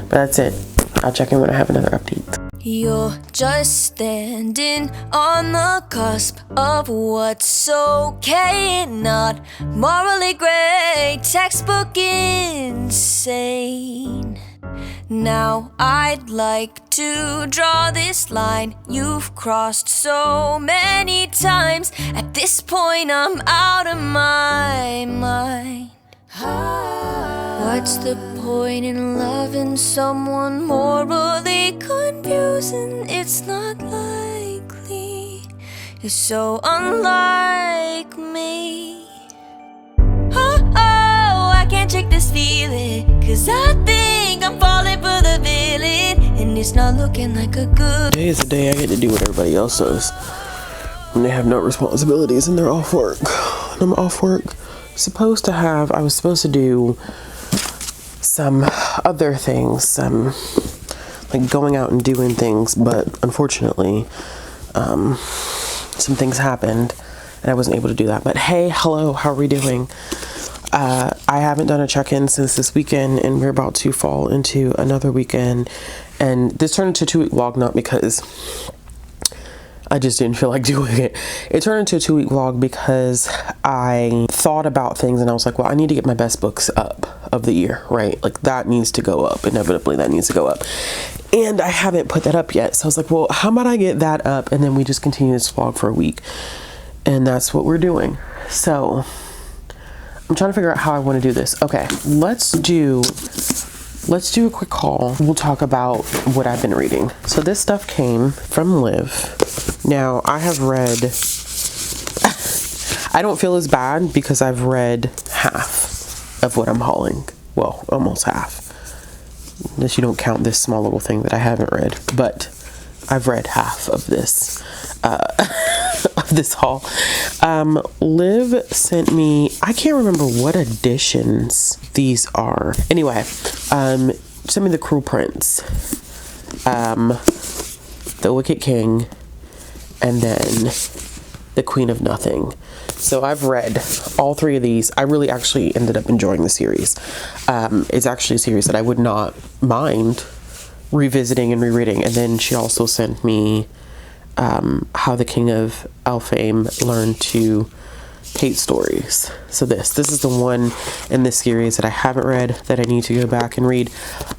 But that's it. I'll check in when I have another update. You're just standing on the cusp of what's okay and not morally gray, textbook insane. Now I'd like to draw this line you've crossed so many times. At this point I'm out of my mind. What's the point in loving someone morally confusing? It's not likely. You're so unlike me. I can't shake this feeling, 'cause I think I'm falling for the villain, and it's not looking like a good. Today is the day I get to do what everybody else does when they have no responsibilities and they're off work. And I'm off work. I was supposed to do some other things, like going out and doing things, but unfortunately, some things happened and I wasn't able to do that. But hey, hello, how are we doing? I haven't done a check-in since this weekend, and we're about to fall into another weekend, and this turned into a 2-week vlog, not because I just didn't feel like doing it. It turned into a 2-week vlog because I thought about things and I was like, well, I need to get my best books up of the year, right? Like that needs to go up. Inevitably, that needs to go up. And I haven't put that up yet. So I was like, well, how about I get that up and then we just continue this vlog for a week? And that's what we're doing. So I'm trying to figure out how I want to do this. Okay, let's do a quick call. We'll talk about what I've been reading. So this stuff came from Liv. Now, I have read, I don't feel as bad because I've read half of what I'm hauling. Well, almost half. Unless you don't count this small little thing that I haven't read. But I've read half of this, of this haul. Liv sent me, I can't remember what editions these are. Anyway, sent me The Cruel Prince, The Wicked King, and then The Queen of Nothing. So I've read all three of these. I really actually ended up enjoying the series. It's actually a series that I would not mind revisiting and rereading. And then she also sent me How the King of Elfame Learned to hate stories. So this is the one in this series that I haven't read that I need to go back and read.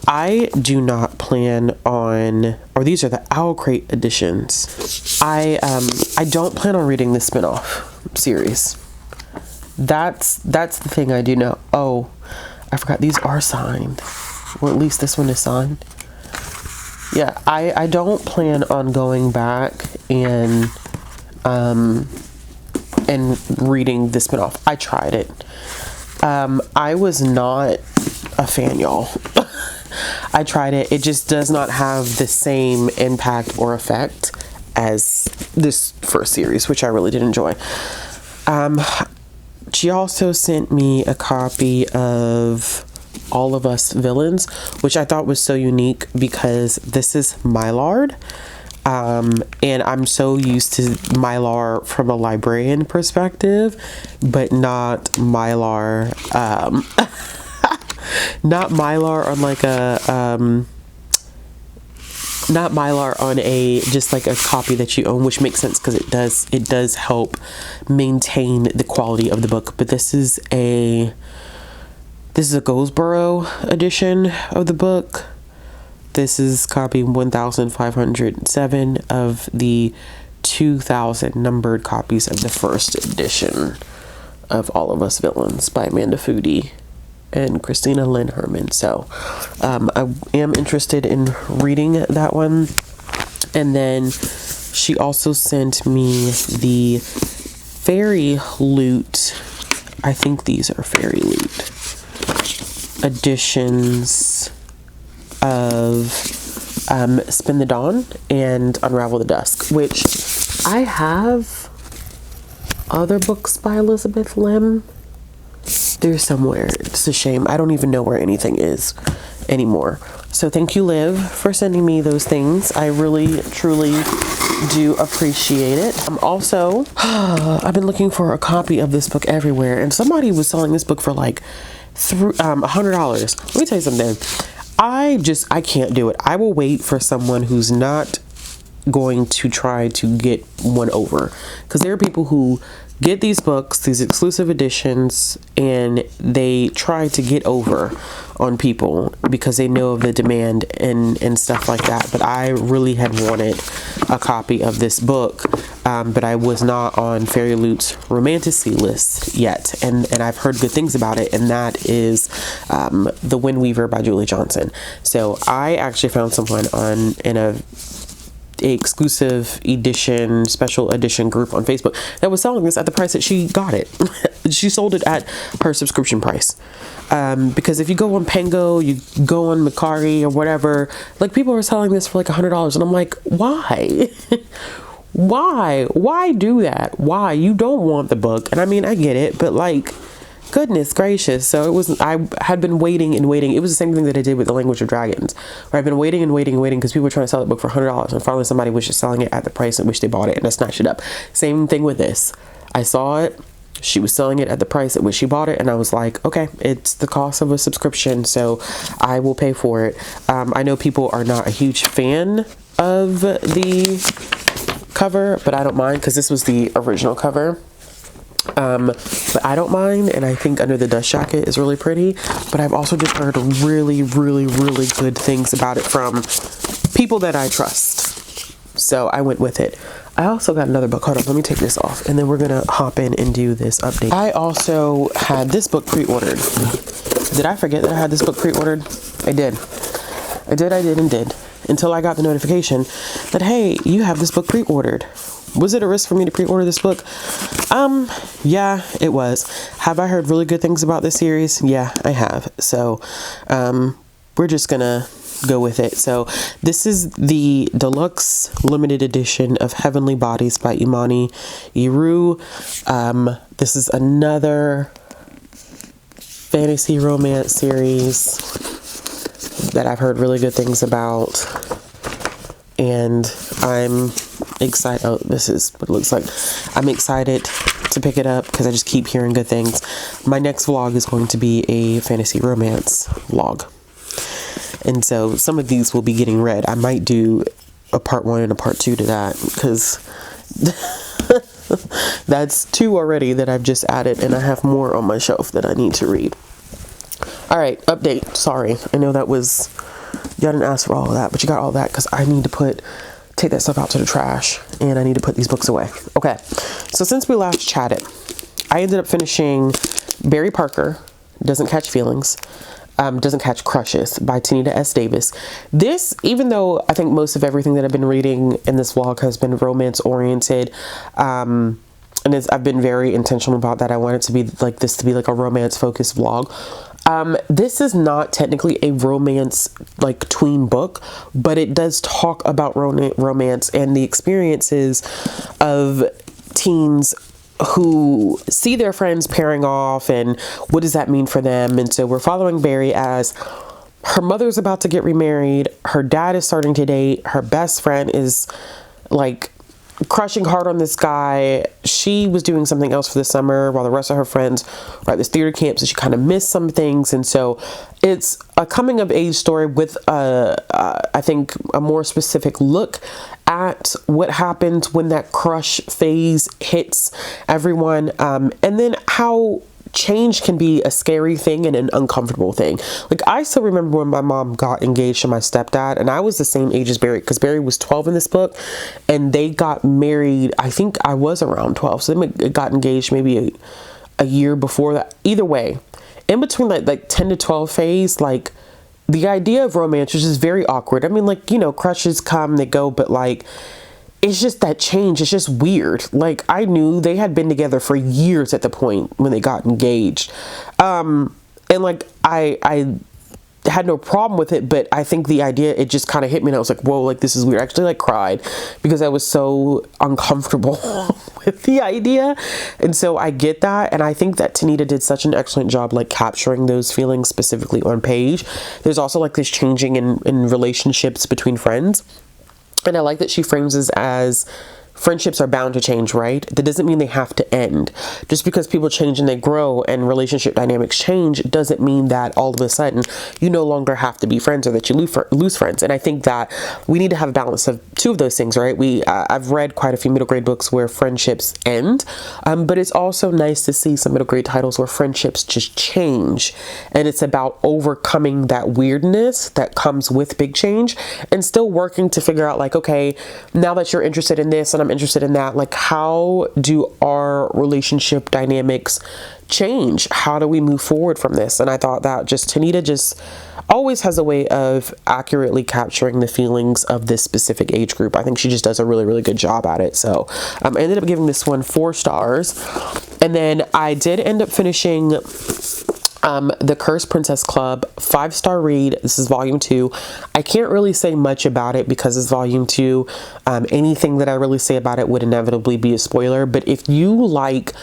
I do not plan on, or these are the Owl Crate editions. I don't plan on reading the spin-off series. That's the thing I do know. Oh, I forgot these are signed. Or at least this one is signed. Yeah, I don't plan on going back and reading the spinoff. I tried it. I was not a fan, y'all. I tried it. It just does not have the same impact or effect as this first series, which I really did enjoy. She also sent me a copy of All of Us Villains, which I thought was so unique because this is Mylard. And I'm so used to Mylar from a librarian perspective, but not Mylar, not Mylar on like a, not Mylar on a, just like a copy that you own, which makes sense because it does help maintain the quality of the book. But this is a Goldsboro edition of the book. This is copy 1507 of the 2000 numbered copies of the first edition of All of Us Villains by Amanda Foody and Christina Lynn Herman. So I am interested in reading that one. And then she also sent me the Fairy Loot. I think these are Fairy Loot editions of Spin the Dawn and Unravel the Dusk, which I have other books by Elizabeth Lim. They're somewhere. It's a shame. I don't even know where anything is anymore. So thank you, Liv, for sending me those things. I really, truly do appreciate it. I'm also, I've been looking for a copy of this book everywhere, and somebody was selling this book for like $100. Let me tell you something. I can't do it. I will wait for someone who's not going to try to get one over, because there are people who get these books, these exclusive editions, and they try to get over on people because they know of the demand and stuff like that. But I really had wanted a copy of this book, but I was not on Fairy Loot's Romantasy list yet, and I've heard good things about it, and that is The Wind Weaver by Julie Johnson. So I actually found someone in a exclusive edition, special edition group on Facebook that was selling this at the price that she got it. She sold it at her subscription price. Because if you go on Pango, you go on Mercari or whatever, like people are selling this for like $100, and I'm like, why? Why do that? Why? You don't want the book. And I mean, I get it, but like, goodness gracious. So I had been waiting and waiting. It was the same thing that I did with The Language of Dragons, where I've been waiting and waiting and waiting because people were trying to sell the book for $100, and finally somebody was just selling it at the price at which they bought it, and I snatched it up. Same thing with this. I saw it. She was selling it at the price at which she bought it, and I was like, okay, it's the cost of a subscription, so I will pay for it. I know people are not a huge fan of the cover, but I don't mind because this was the original cover. But I don't mind, and I think Under the Dust Jacket is really pretty. But I've also just heard really, really, really good things about it from people that I trust. So I went with it. I also got another book. Hold on, let me take this off, and then we're gonna hop in and do this update. I also had this book pre-ordered. Did I forget that I had this book pre-ordered? I did. Until I got the notification that, hey, you have this book pre-ordered. Was it a risk for me to pre-order this book? Yeah, it was. Have I heard really good things about this series? Yeah, I have. So, we're just gonna go with it. So, this is the deluxe limited edition of Heavenly Bodies by Imani Iru. This is another fantasy romance series that I've heard really good things about, and I'm excited. Oh, this is what it looks like. I'm excited to pick it up because I just keep hearing good things. My next vlog is going to be a fantasy romance vlog, and so some of these will be getting read. I might do a part 1 and a part 2 to that because That's 2 already that I've just added, and I have more on my shelf that I need to read. All right, update. Sorry, I know that was, y'all didn't ask for all of that, but you got all that because I need to take that stuff out to the trash, and I need to put these books away. Okay, so since we last chatted, I ended up finishing Barry Parker, Doesn't Catch Feelings, Doesn't Catch Crushes by Tanita S. Davis. This, even though I think most of everything that I've been reading in this vlog has been romance oriented, and I've been very intentional about that. I want it to be like this, to be like a romance focused vlog. This is not technically a romance like tween book, but it does talk about romance and the experiences of teens who see their friends pairing off and what does that mean for them. And so we're following Barry as her mother's about to get remarried, her dad is starting to date, her best friend is like crushing hard on this guy. She was doing something else for the summer while the rest of her friends were at this theater camp, so she kind of missed some things. And so it's a coming of age story with I think a more specific look at what happens when that crush phase hits everyone, and then how change can be a scary thing and an uncomfortable thing. Like, I still remember when my mom got engaged to my stepdad, and I was the same age as Barry, because Barry was 12 in this book, and they got married, I think I was around 12, so they got engaged maybe a year before that. Either way, in between like 10 to 12 phase, like, the idea of romance was just very awkward. I mean, like, you know, crushes come, they go, but like, it's just that change. It's just weird. Like, I knew they had been together for years at the point when they got engaged. And like, I had no problem with it, but I think the idea, it just kind of hit me and I was like, whoa, like, this is weird. I actually like cried because I was so uncomfortable with the idea. And so I get that. And I think that Tanita did such an excellent job, like, capturing those feelings specifically on page. There's also like this changing in relationships between friends. And I like that she frames this as friendships are bound to change, right? That doesn't mean they have to end. Just because people change and they grow and relationship dynamics change doesn't mean that all of a sudden you no longer have to be friends or that you lose friends. And I think that we need to have a balance of 2 of those things, right? I've read quite a few middle grade books where friendships end, but it's also nice to see some middle grade titles where friendships just change. And it's about overcoming that weirdness that comes with big change and still working to figure out, like, okay, now that you're interested in this and I'm interested in that, like, how do our relationship dynamics change? How do we move forward from this? And I thought that Tanita just always has a way of accurately capturing the feelings of this specific age group. I think she just does a really, really good job at it. So I ended up giving this one 4 stars. And then I did end up finishing The Cursed Princess Club, 5-star read. This is volume 2. I can't really say much about it because it's volume 2. Anything that I really say about it would inevitably be a spoiler. But if you like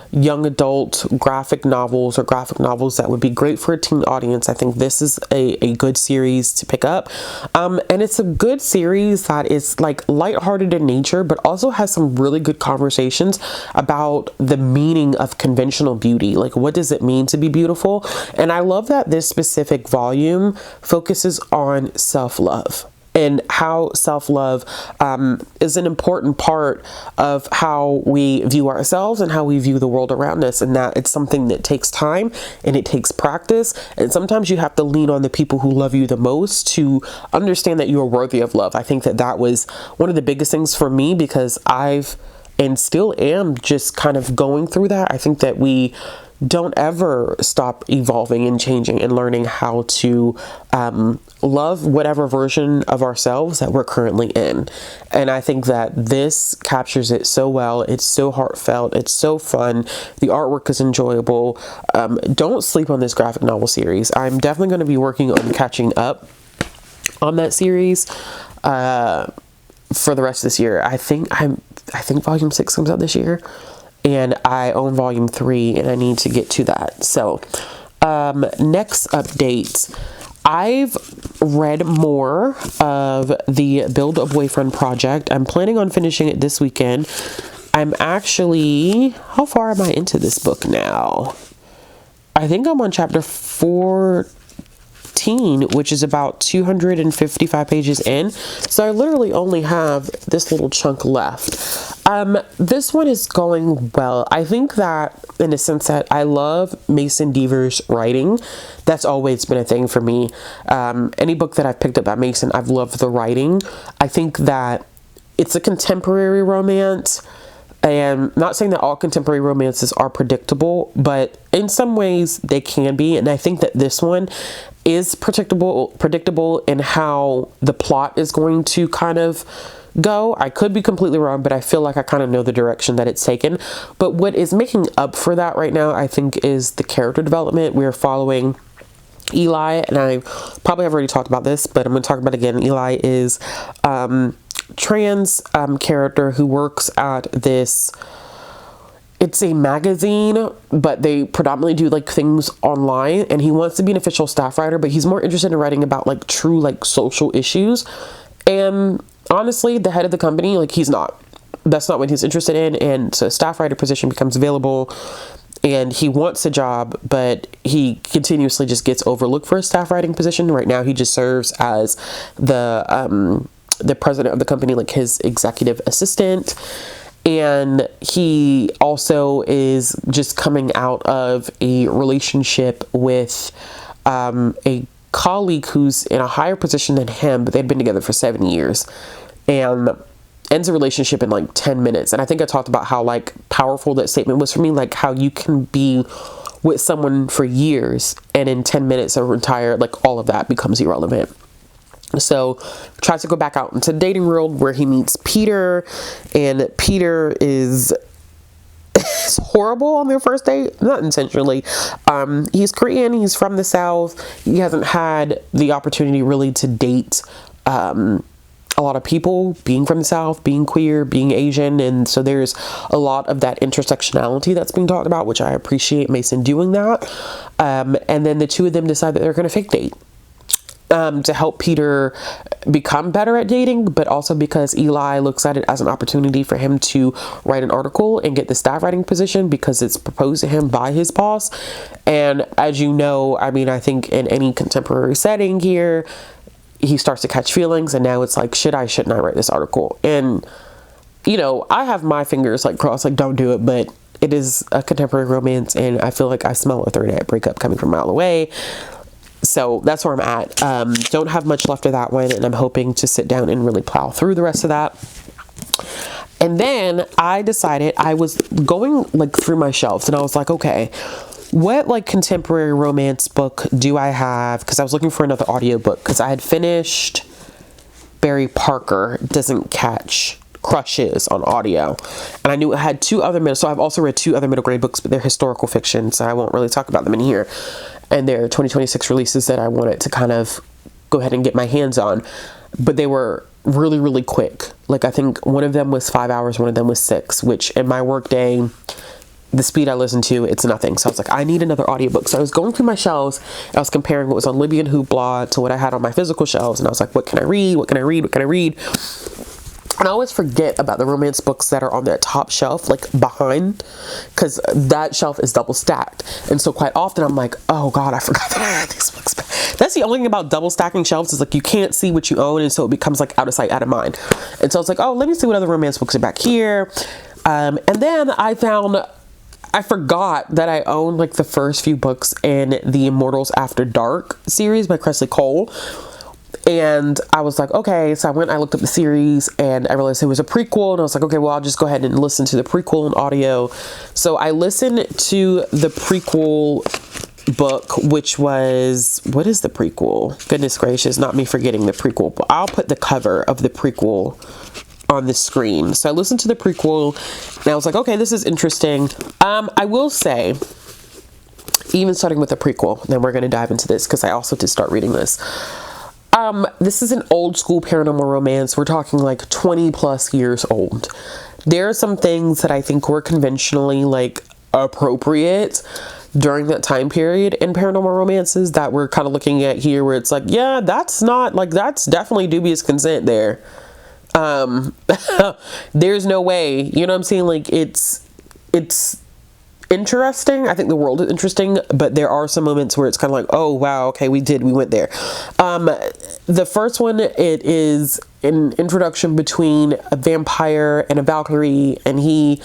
young adult graphic novels or graphic novels that would be great for a teen audience, I think this is a good series to pick up. And it's a good series that is like lighthearted in nature, but also has some really good conversations about the meaning of conventional beauty. Like, what does it mean to be beautiful? And I love that this specific volume focuses on self-love. And how self-love is an important part of how we view ourselves and how we view the world around us. And that it's something that takes time and it takes practice. And sometimes you have to lean on the people who love you the most to understand that you are worthy of love. I think that that was one of the biggest things for me, because and still am just kind of going through that. I think that we don't ever stop evolving and changing and learning how to love whatever version of ourselves that we're currently in. And I think that this captures it so well. It's so heartfelt. It's so fun. The artwork is enjoyable. Don't sleep on this graphic novel series. I'm definitely going to be working on catching up on that series for the rest of this year. I think volume 6 comes out this year. And I own volume 3 and I need to get to that. So next update, I've read more of the Build a Boyfriend project. I'm planning on finishing it this weekend. I'm actually, how far am I into this book now? I think I'm on chapter 14, which is about 255 pages in. So I literally only have this little chunk left. This one is going well. I think that in the sense that I love Mason Deaver's writing. That's always been a thing for me. Any book that I've picked up by Mason, I've loved the writing. I think that it's a contemporary romance, and not saying that all contemporary romances are predictable, but in some ways they can be. And I think that this one is predictable in how the plot is going to kind of go. I could be completely wrong, but I feel like I kind of know the direction that it's taken. But what is making up for that right now, I think, is the character development. We're following Eli, and I probably have already talked about this, but I'm going to talk about it again. Eli is trans character who works at this, it's a magazine, but they predominantly do like things online, and he wants to be an official staff writer, but he's more interested in writing about like true like social issues. And honestly, the head of the company, like, that's not what he's interested in. And so a staff writer position becomes available, and he wants a job, but he continuously just gets overlooked for a staff writing position. Right now he just serves as the president of the company, like his executive assistant. And he also is just coming out of a relationship with a colleague who's in a higher position than him, but they've been together for 7 years, and ends a relationship in like 10 minutes. And I think I talked about how like powerful that statement was for me, like how you can be with someone for years and in 10 minutes or retire, like all of that becomes irrelevant. So tries to go back out into the dating world, where he meets Peter, and Peter is horrible on their first date, not intentionally. He's Korean, he's from the South, he hasn't had the opportunity really to date a lot of people, being from the South, being queer, being Asian, and so there's a lot of that intersectionality that's being talked about, which I appreciate Mason doing that. And then the two of them decide that they're going to fake date to help Peter become better at dating, but also because Eli looks at it as an opportunity for him to write an article and get the staff writing position because it's proposed to him by his boss. And as you know, I mean, I think in any contemporary setting here, he starts to catch feelings, and now it's like, shouldn't I write this article? And, you know, I have my fingers like crossed, like don't do it, but it is a contemporary romance, and I feel like I smell a third act breakup coming from a mile away. So that's where I'm at. Don't have much left of that one, and I'm hoping to sit down and really plow through the rest of that. And then I decided, I was going like through my shelves, and I was like, okay, what like contemporary romance book do I have? Because I was looking for another audiobook, because I had finished Barry Parker Doesn't Catch Crushes on audio, and I knew it had two other so I've also read two other middle grade books, but they're historical fiction, so I won't really talk about them in here, and they're 2026 releases that I wanted to kind of go ahead and get my hands on, but they were really, really quick. Like, I think one of them was 5 hours, one of them was 6, which in my work day, the speed I listen to, it's nothing. So I was like, I need another audiobook. So I was going through my shelves, I was comparing what was on Libby and Hoopla to what I had on my physical shelves, and I was like, what can I read? What can I read? What can I read? And I always forget about the romance books that are on that top shelf, like behind, because that shelf is double stacked. And so quite often I'm like, oh God, I forgot that I had these books back. That's the only thing about double stacking shelves, is like you can't see what you own, and so it becomes like out of sight, out of mind. And so I was like, oh, let me see what other romance books are back here. And then I forgot that I owned like the first few books in the Immortals After Dark series by Cressley Cole. And I was like, okay, so I looked up the series, and I realized it was a prequel, and I was like, okay, well, I'll just go ahead and listen to the prequel in audio. So I listened to the prequel book, which was, what is the prequel? Goodness gracious, not me forgetting the prequel, but I'll put the cover of the prequel on the screen. So I listened to the prequel, and I was like, okay, this is interesting. I will say, even starting with the prequel, then we're going to dive into this, because I also did start reading this. This is an old school paranormal romance. We're talking like 20 plus years old. There are some things that I think were conventionally like appropriate during that time period in paranormal romances that we're kind of looking at here, where it's like, yeah, that's not like, that's definitely dubious consent there. There's no way, you know what I'm saying? Like it's interesting. I think the world is interesting, but there are some moments where it's kind of like, oh wow, okay, we went there. The first one, it is an introduction between a vampire and a Valkyrie, and he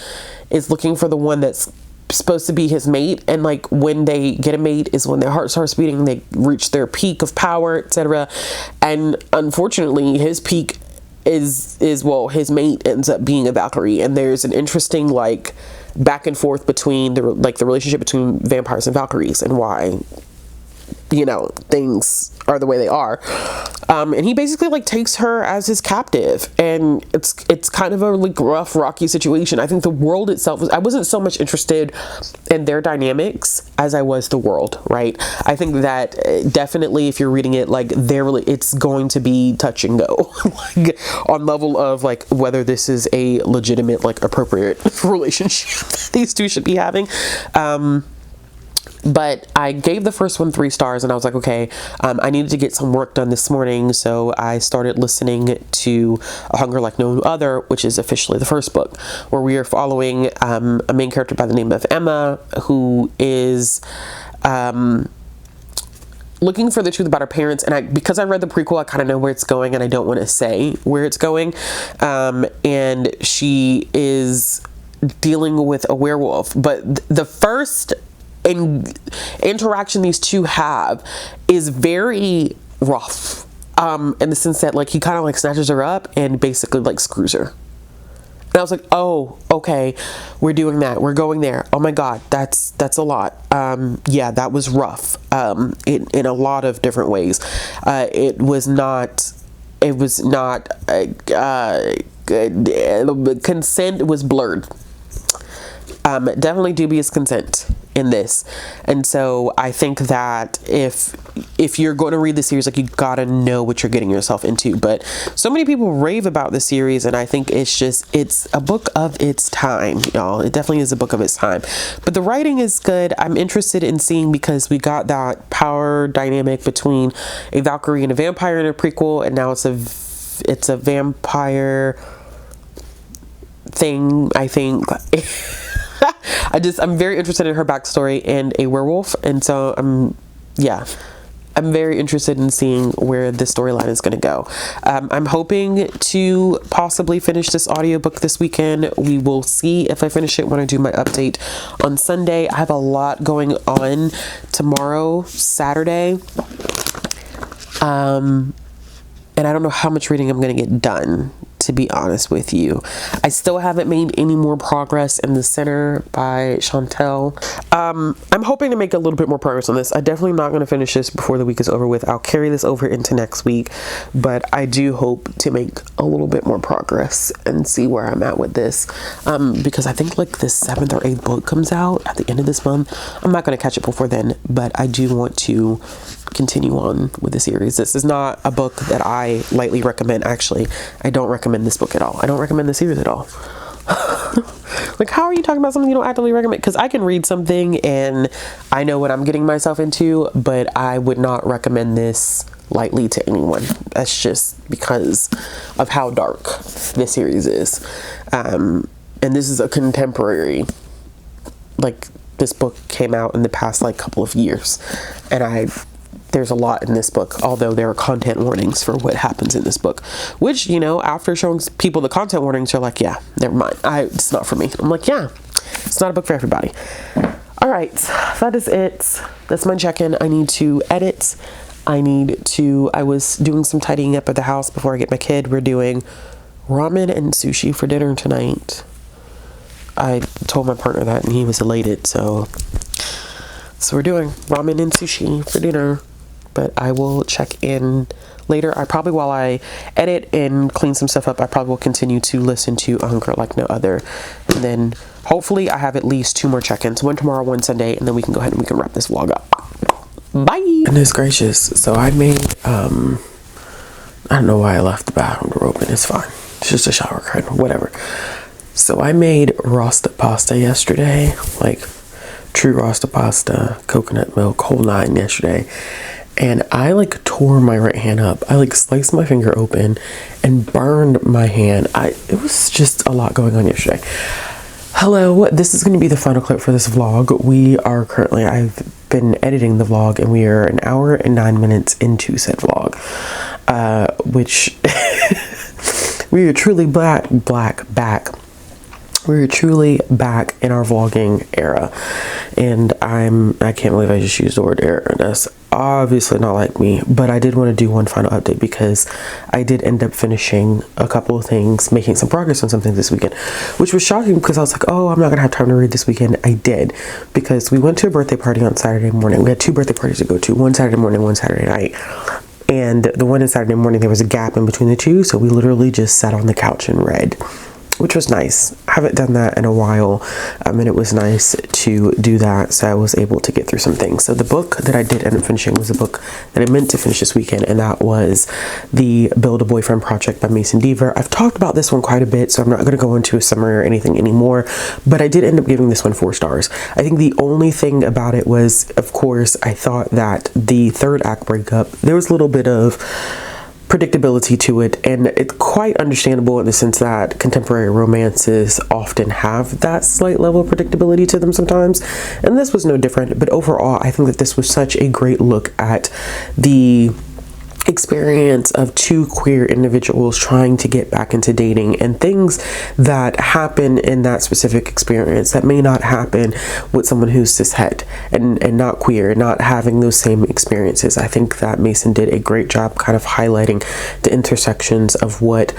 is looking for the one that's supposed to be his mate, and like when they get a mate is when their heart starts beating, they reach their peak of power, etc. And unfortunately his peak is well, his mate ends up being a Valkyrie, and there's an interesting like back and forth between the relationship between vampires and Valkyries, and why, you know, things are the way they are. And he basically like takes her as his captive, and it's kind of a like rough, rocky situation. I think the world itself I wasn't so much interested in their dynamics as I was the world, right? I think that definitely if you're reading it, like it's going to be touch and go like, on level of like whether this is a legitimate, like appropriate relationship these two should be having. But I gave the first one 3 stars, and I was like, okay, I needed to get some work done this morning, so I started listening to A Hunger Like No Other, which is officially the first book, where we are following a main character by the name of Emma, who is looking for the truth about her parents. And because I read the prequel, I kind of know where it's going, and I don't want to say where it's going. And she is dealing with a werewolf, but the first interaction these two have is very rough, in the sense that like he kind of like snatches her up and basically like screws her, and I was like, oh, okay, we're doing that, we're going there. Oh my god, that's a lot. Yeah, that was rough, in a lot of different ways. It was not consent was blurred. Definitely dubious consent in this, and so I think that if you're going to read the series, like, you gotta know what you're getting yourself into. But so many people rave about the series, and I think it's a book of its time, y'all. It definitely is a book of its time. But the writing is good. I'm interested in seeing, because we got that power dynamic between a Valkyrie and a vampire in a prequel, and now it's a vampire thing, I think. I'm very interested in her backstory and a werewolf, and so I'm very interested in seeing where the storyline is going to go. I'm hoping to possibly finish this audiobook this weekend. We will see if I finish it when I do my update on Sunday. I have a lot going on tomorrow, Saturday, and I don't know how much reading I'm going to get done, to be honest with you. I still haven't made any more progress in The Sinner by Chantel. I'm hoping to make a little bit more progress on this. I definitely not going to finish this before the week is over with. I'll carry this over into next week, but I do hope to make a little bit more progress and see where I'm at with this, because I think like the 7th or 8th book comes out at the end of this month. I'm not going to catch it before then, but I do want to continue on with the series. This is not a book that I lightly recommend. Actually, I don't recommend this book at all. I don't recommend the series at all. Like, how are you talking about something you don't actively recommend? Because I can read something and I know what I'm getting myself into, but I would not recommend this lightly to anyone. That's just because of how dark this series is. And this is a contemporary, like, this book came out in the past like couple of years, and there's a lot in this book, although there are content warnings for what happens in this book, which, you know, after showing people the content warnings, they're like, yeah, never mind. It's not for me. I'm like, yeah, it's not a book for everybody. All right, that is it. That's my check-in. I need to edit. I was doing some tidying up at the house before I get my kid. We're doing ramen and sushi for dinner tonight. I told my partner that, and he was elated, so we're doing ramen and sushi for dinner. But I will check in later. While I edit and clean some stuff up, I probably will continue to listen to A Hunger Like No Other. And then hopefully I have at least 2 more check-ins. One tomorrow, one Sunday, and then we can go ahead and we can wrap this vlog up. Bye! Goodness gracious. So I made, I don't know why I left the bathroom door open. It's fine. It's just a shower curtain, whatever. So I made rasta pasta yesterday. Like, true rasta pasta, coconut milk, whole 9 yesterday. And I like tore my right hand up. I like sliced my finger open and burned my hand. It was just a lot going on yesterday. Hello, this is going to be the final clip for this vlog. I've been editing the vlog and we are 1 hour and 9 minutes into said vlog, which we are truly back. We're truly back in our vlogging era, and I can't believe I just used the word era. That's obviously not like me, but I did want to do one final update because I did end up finishing a couple of things, making some progress on something this weekend, which was shocking because I was like, oh, I'm not gonna have time to read this weekend. I did, because we went to a birthday party on Saturday morning. We had 2 birthday parties to go to, one Saturday morning, one Saturday night. And the one on Saturday morning, there was a gap in between the two, so we literally just sat on the couch and read, which was nice. I haven't done that in a while, and it was nice to do that, so I was able to get through some things. So the book that I did end up finishing was a book that I meant to finish this weekend, and that was the Build a Boyfriend Project by Mason Deaver. I've talked about this one quite a bit, so I'm not going to go into a summary or anything anymore, but I did end up giving this one 4 stars. I think the only thing about it was, of course, I thought that the 3rd act breakup, there was a little bit of predictability to it, and it's quite understandable in the sense that contemporary romances often have that slight level of predictability to them sometimes, and this was no different. But overall, I think that this was such a great look at the experience of 2 queer individuals trying to get back into dating, and things that happen in that specific experience that may not happen with someone who's cishet and not queer and not having those same experiences. I think that Mason did a great job kind of highlighting the intersections of what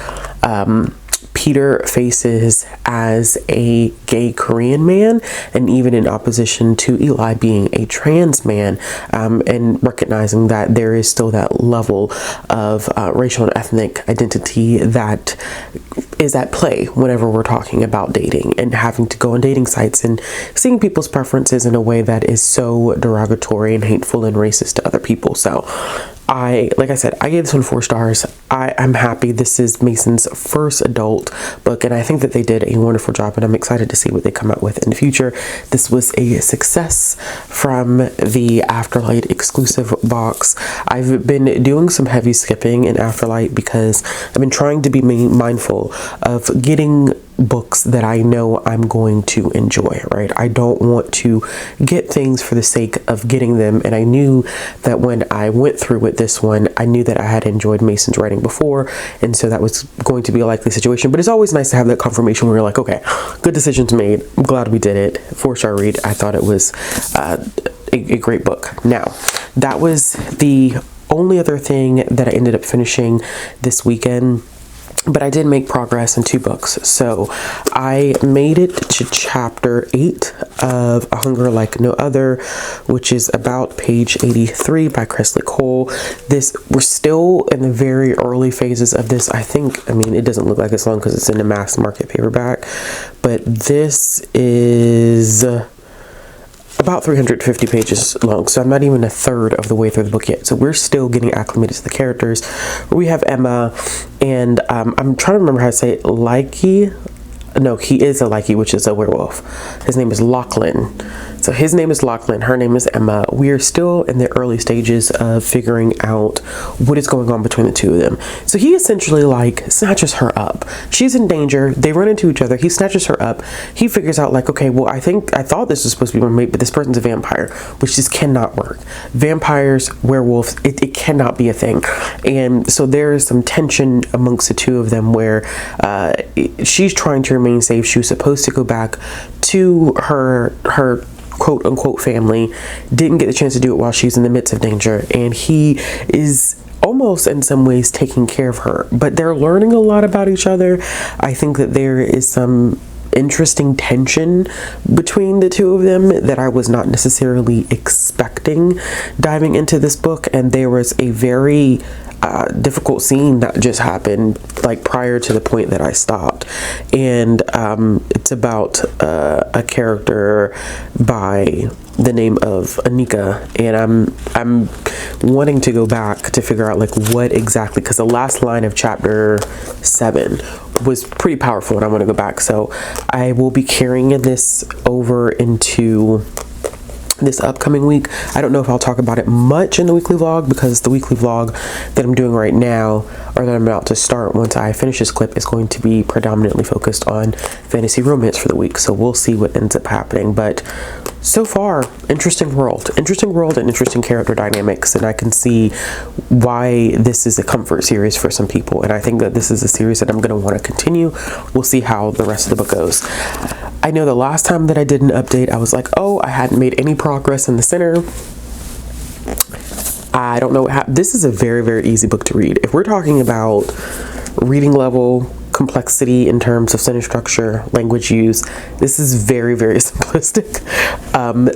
Peter faces as a gay Korean man, and even in opposition to Eli being a trans man, and recognizing that there is still that level of racial and ethnic identity that is at play whenever we're talking about dating and having to go on dating sites and seeing people's preferences in a way that is so derogatory and hateful and racist to other people. So like I said, I gave this one 4 stars. I'm happy. This is Mason's first adult book, and I think that they did a wonderful job, and I'm excited to see what they come out with in the future. This was a success from the Afterlight exclusive box. I've been doing some heavy skipping in Afterlight because I've been trying to be mindful of getting books that I know I'm going to enjoy, right? I don't want to get things for the sake of getting them, and I knew that when I went through with this one, I knew that I had enjoyed Mason's writing before, and so that was going to be a likely situation. But it's always nice to have that confirmation where you're like, okay, good decisions made. I'm glad we did it. 4-star read. I thought it was a great book. Now, that was the only other thing that I ended up finishing this weekend. But I did make progress in 2 books. So I made it to chapter 8 of A Hunger Like No Other, which is about page 83 by Kresley Cole. We're still in the very early phases of this. I mean, it doesn't look like it's long because it's in a mass market paperback, but this is about 350 pages long, so I'm not even a third of the way through the book yet. So we're still getting acclimated to the characters. We have Emma, and I'm trying to remember how to say it. Likey. No, he is a Likey, which is a werewolf. His name is Lachlan. So his name is Lachlan, her name is Emma. We are still in the early stages of figuring out what is going on between the 2 of them. So he essentially like snatches her up. She's in danger. They run into each other. He snatches her up. He figures out like, okay, well, I thought this was supposed to be my mate, but this person's a vampire, which just cannot work. Vampires, werewolves, it cannot be a thing. And so there is some tension amongst the 2 of them where she's trying to remain safe. She was supposed to go back to her quote unquote family, didn't get the chance to do it while she's in the midst of danger, and he is almost in some ways taking care of her, but they're learning a lot about each other. I think that there is some interesting tension between the 2 of them that I was not necessarily expecting diving into this book, and there was a very difficult scene that just happened like prior to the point that I stopped, and it's about a character by the name of Anika, and I'm wanting to go back to figure out like what exactly, because the last line of chapter 7 was pretty powerful and I want to go back. So I will be carrying this over into this upcoming week. I don't know if I'll talk about it much in the weekly vlog, because the weekly vlog that I'm doing right now, or that I'm about to start once I finish this clip, is going to be predominantly focused on fantasy romance for the week. So we'll see what ends up happening. But so far, interesting world and interesting character dynamics, and I can see why this is a comfort series for some people, and I think that this is a series that I'm going to want to continue. We'll see how the rest of the book goes. I know the last time that I did an update, I was like, oh, I hadn't made any progress in the center. I don't know what happened. This is a very easy book to read. If we're talking about reading level, complexity in terms of sentence structure, language use, this is very simplistic.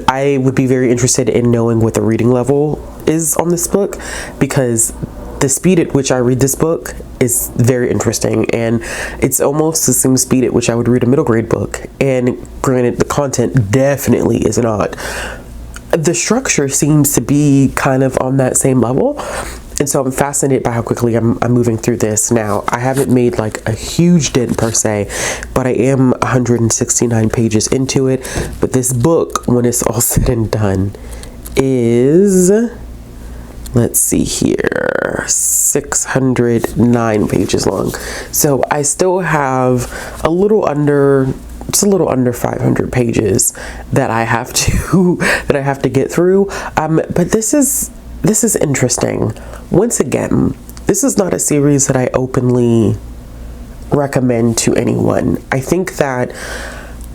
I would be very interested in knowing what the reading level is on this book, because the speed at which I read this book is very interesting, and it's almost the same speed at which I would read a middle grade book. And granted, the content definitely is not. The structure seems to be kind of on that same level, and so I'm fascinated by how quickly I'm moving through this. Now, I haven't made like a huge dent per se, but I am 169 pages into it. But this book, when it's all said and done, is, let's see here, 609 pages long. So I still have just a little under 500 pages that I have to get through. But this is interesting. Once again, this is not a series that I openly recommend to anyone. I think that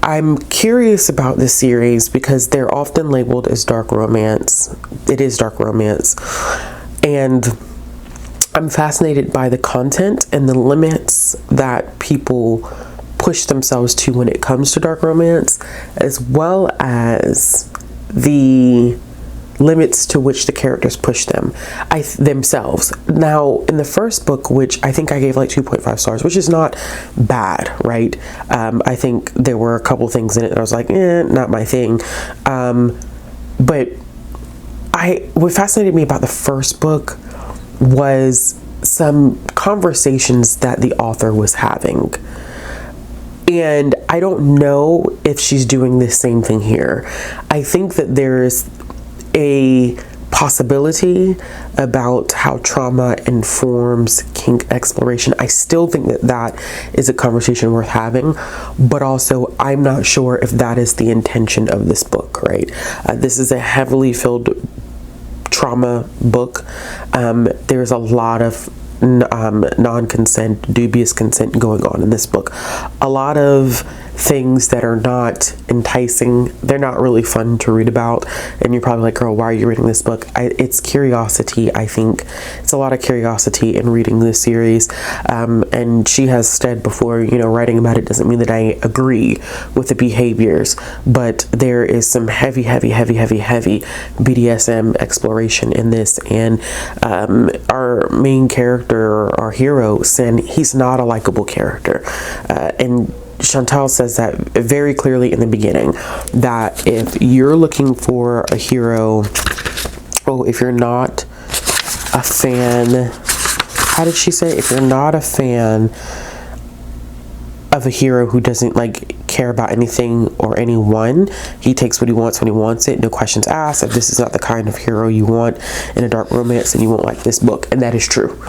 I'm curious about this series because they're often labeled as dark romance. It is dark romance. And I'm fascinated by the content and the limits that people push themselves to when it comes to dark romance, as well as the limits to which the characters push themselves. Now, in the first book, which I think I gave like 2.5 stars, which is not bad, right? I think there were a couple things in it that I was like, not my thing. But what fascinated me about the first book was some conversations that the author was having. And I don't know if she's doing the same thing here. I think that there's a possibility about how trauma informs kink exploration. I still think that that is a conversation worth having, but also I'm not sure if that is the intention of this book, right? This is a heavily filled trauma book. There's a lot of non-consent, dubious consent going on in this book. A lot of things that are not enticing. They're not really fun to read about, and you're probably like, girl, why are you reading this book? It's curiosity. I think it's a lot of curiosity in reading this series, and she has said before, writing about it doesn't mean that I agree with the behaviors, but there is some heavy BDSM exploration in this. And our main character, our hero, Sin, he's not a likable character, and Chantal says that very clearly in the beginning, that if you're looking for a hero, if you're not a fan, how did she say? If you're not a fan of a hero who doesn't care about anything or anyone, he takes what he wants when he wants it, no questions asked. If this is not the kind of hero you want in a dark romance, then you won't like this book. And that is true.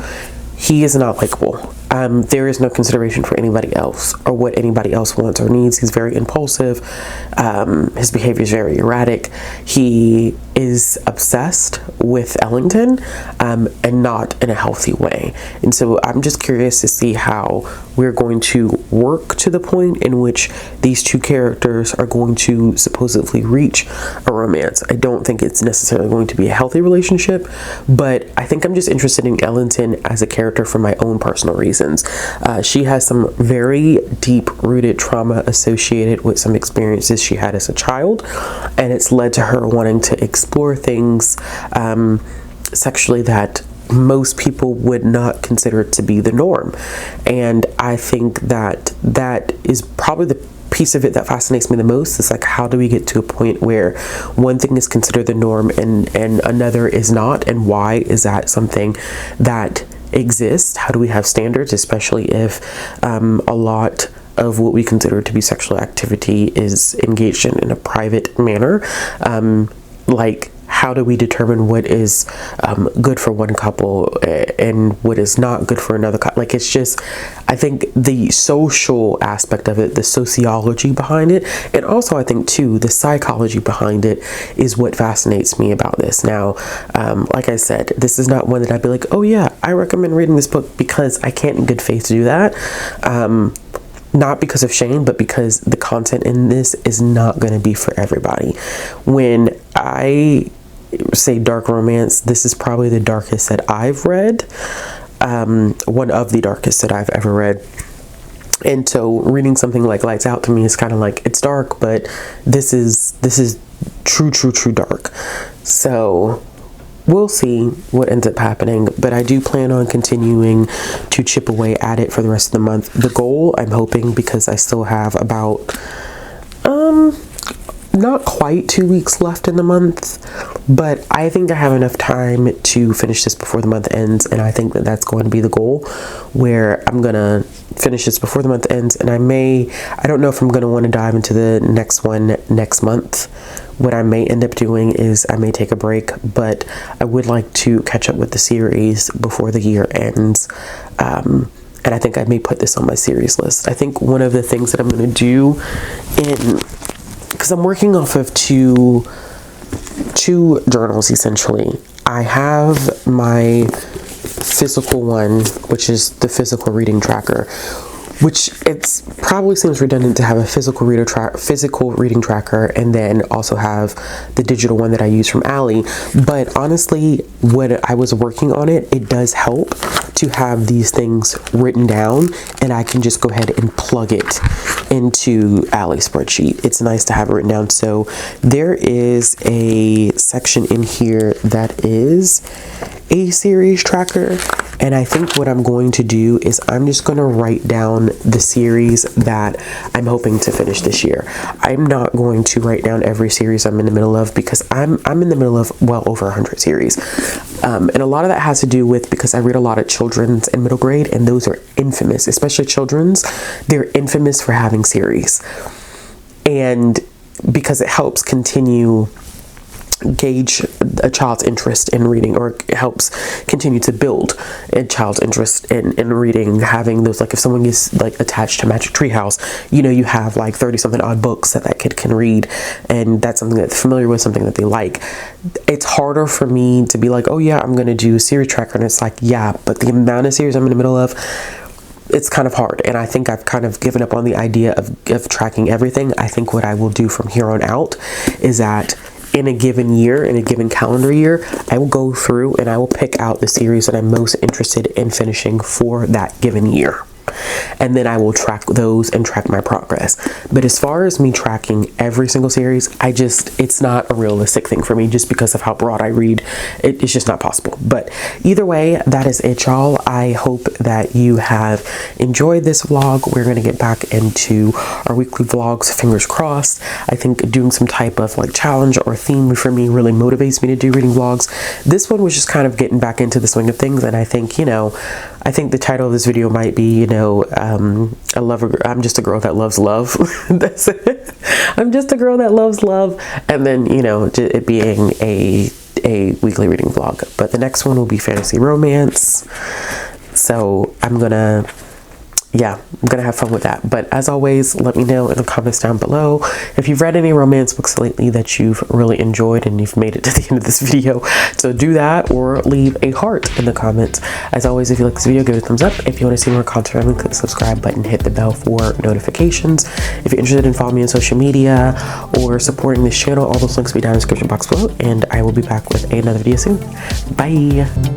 He is not likable. There is no consideration for anybody else or what anybody else wants or needs. He's very impulsive. His behavior is very erratic. He is obsessed with Ellington, and not in a healthy way. And so I'm just curious to see how we're going to work to the point in which these two characters are going to supposedly reach a romance. I don't think it's necessarily going to be a healthy relationship, but I think I'm just interested in Ellington as a character for my own personal reasons. She has some very deep-rooted trauma associated with some experiences she had as a child, and it's led to her wanting to explore things sexually that most people would not consider to be the norm. And I think that that is probably the piece of it that fascinates me the most. Is how do we get to a point where one thing is considered the norm and another is not, and why is that something that exists? How do we have standards, especially if a lot of what we consider to be sexual activity is engaged in a private manner? like, how do we determine what is good for one couple and what is not good for another couple? Like, it's just, I think the social aspect of it, the sociology behind it, and also I think too the psychology behind it is what fascinates me about this. Now, like I said, this is not one that I'd be like, oh yeah, I recommend reading this book, because I can't in good faith do that. Not because of shame, but because the content in this is not going to be for everybody. When I say dark romance, this is probably the darkest that I've read. One of the darkest that I've ever read. And so reading something like Lights Out to me is kind of like, it's dark, but this is true dark. So we'll see what ends up happening, but I do plan on continuing to chip away at it for the rest of the month. The goal, I'm hoping, because I still have about not quite 2 weeks left in the month, but I think I have enough time to finish this before the month ends, and I think that that's going to be the goal, where I'm gonna finish this before the month ends. And I don't know if I'm gonna want to dive into the next one next month. What I may end up doing is I may take a break, but I would like to catch up with the series before the year ends. And I think I may put this on my series list. I think one of the things that I'm going to do, because I'm working off of two journals essentially. I have my physical one, which is the physical reading tracker, which it's probably seems redundant to have a physical reading tracker and then also have the digital one that I use from Ally. But honestly, when I was working on it, it does help to have these things written down, and I can just go ahead and plug it into Ally spreadsheet. It's nice to have it written down. So there is a section in here that is a series tracker, and I think what I'm going to do is I'm just going to write down the series that I'm hoping to finish this year. I'm not going to write down every series I'm in the middle of, because I'm in the middle of well over 100 series, and a lot of that has to do with because I read a lot of children's and middle grade, and those are infamous, especially children's. They're infamous for having series, and because it helps continue gauge a child's interest in reading, or it helps continue to build a child's interest in reading, having those, like if someone is like attached to Magic Tree House, you know, you have like 30 something odd books that kid can read, and that's something that's familiar with, something that they like. It's harder for me to be like, oh yeah, I'm gonna do a series tracker, and it's like, yeah, but the amount of series I'm in the middle of, it's kind of hard. And I think I've kind of given up on the idea of tracking everything. I think what I will do from here on out is that in a given year, in a given calendar year, I will go through and I will pick out the series that I'm most interested in finishing for that given year. And then I will track those and track my progress. But as far as me tracking every single series, it's not a realistic thing for me, just because of how broad I read. It's just not possible. But either way, that is it, y'all. I hope that you have enjoyed this vlog. We're going to get back into our weekly vlogs, fingers crossed. I think doing some type of like challenge or theme for me really motivates me to do reading vlogs. This one was just kind of getting back into the swing of things, and I think, I think the title of this video might be, I'm just a girl that loves love. That's it. I'm just a girl that loves love. And then, it being a weekly reading vlog. But the next one will be fantasy romance. So I'm gonna have fun with that. But as always, let me know in the comments down below if you've read any romance books lately that you've really enjoyed and you've made it to the end of this video. So do that, or leave a heart in the comments. As always, if you like this video, give it a thumbs up. If you want to see more content, click the subscribe button, hit the bell for notifications. If you're interested in following me on social media or supporting this channel, all those links will be down in the description box below, and I will be back with another video soon. Bye.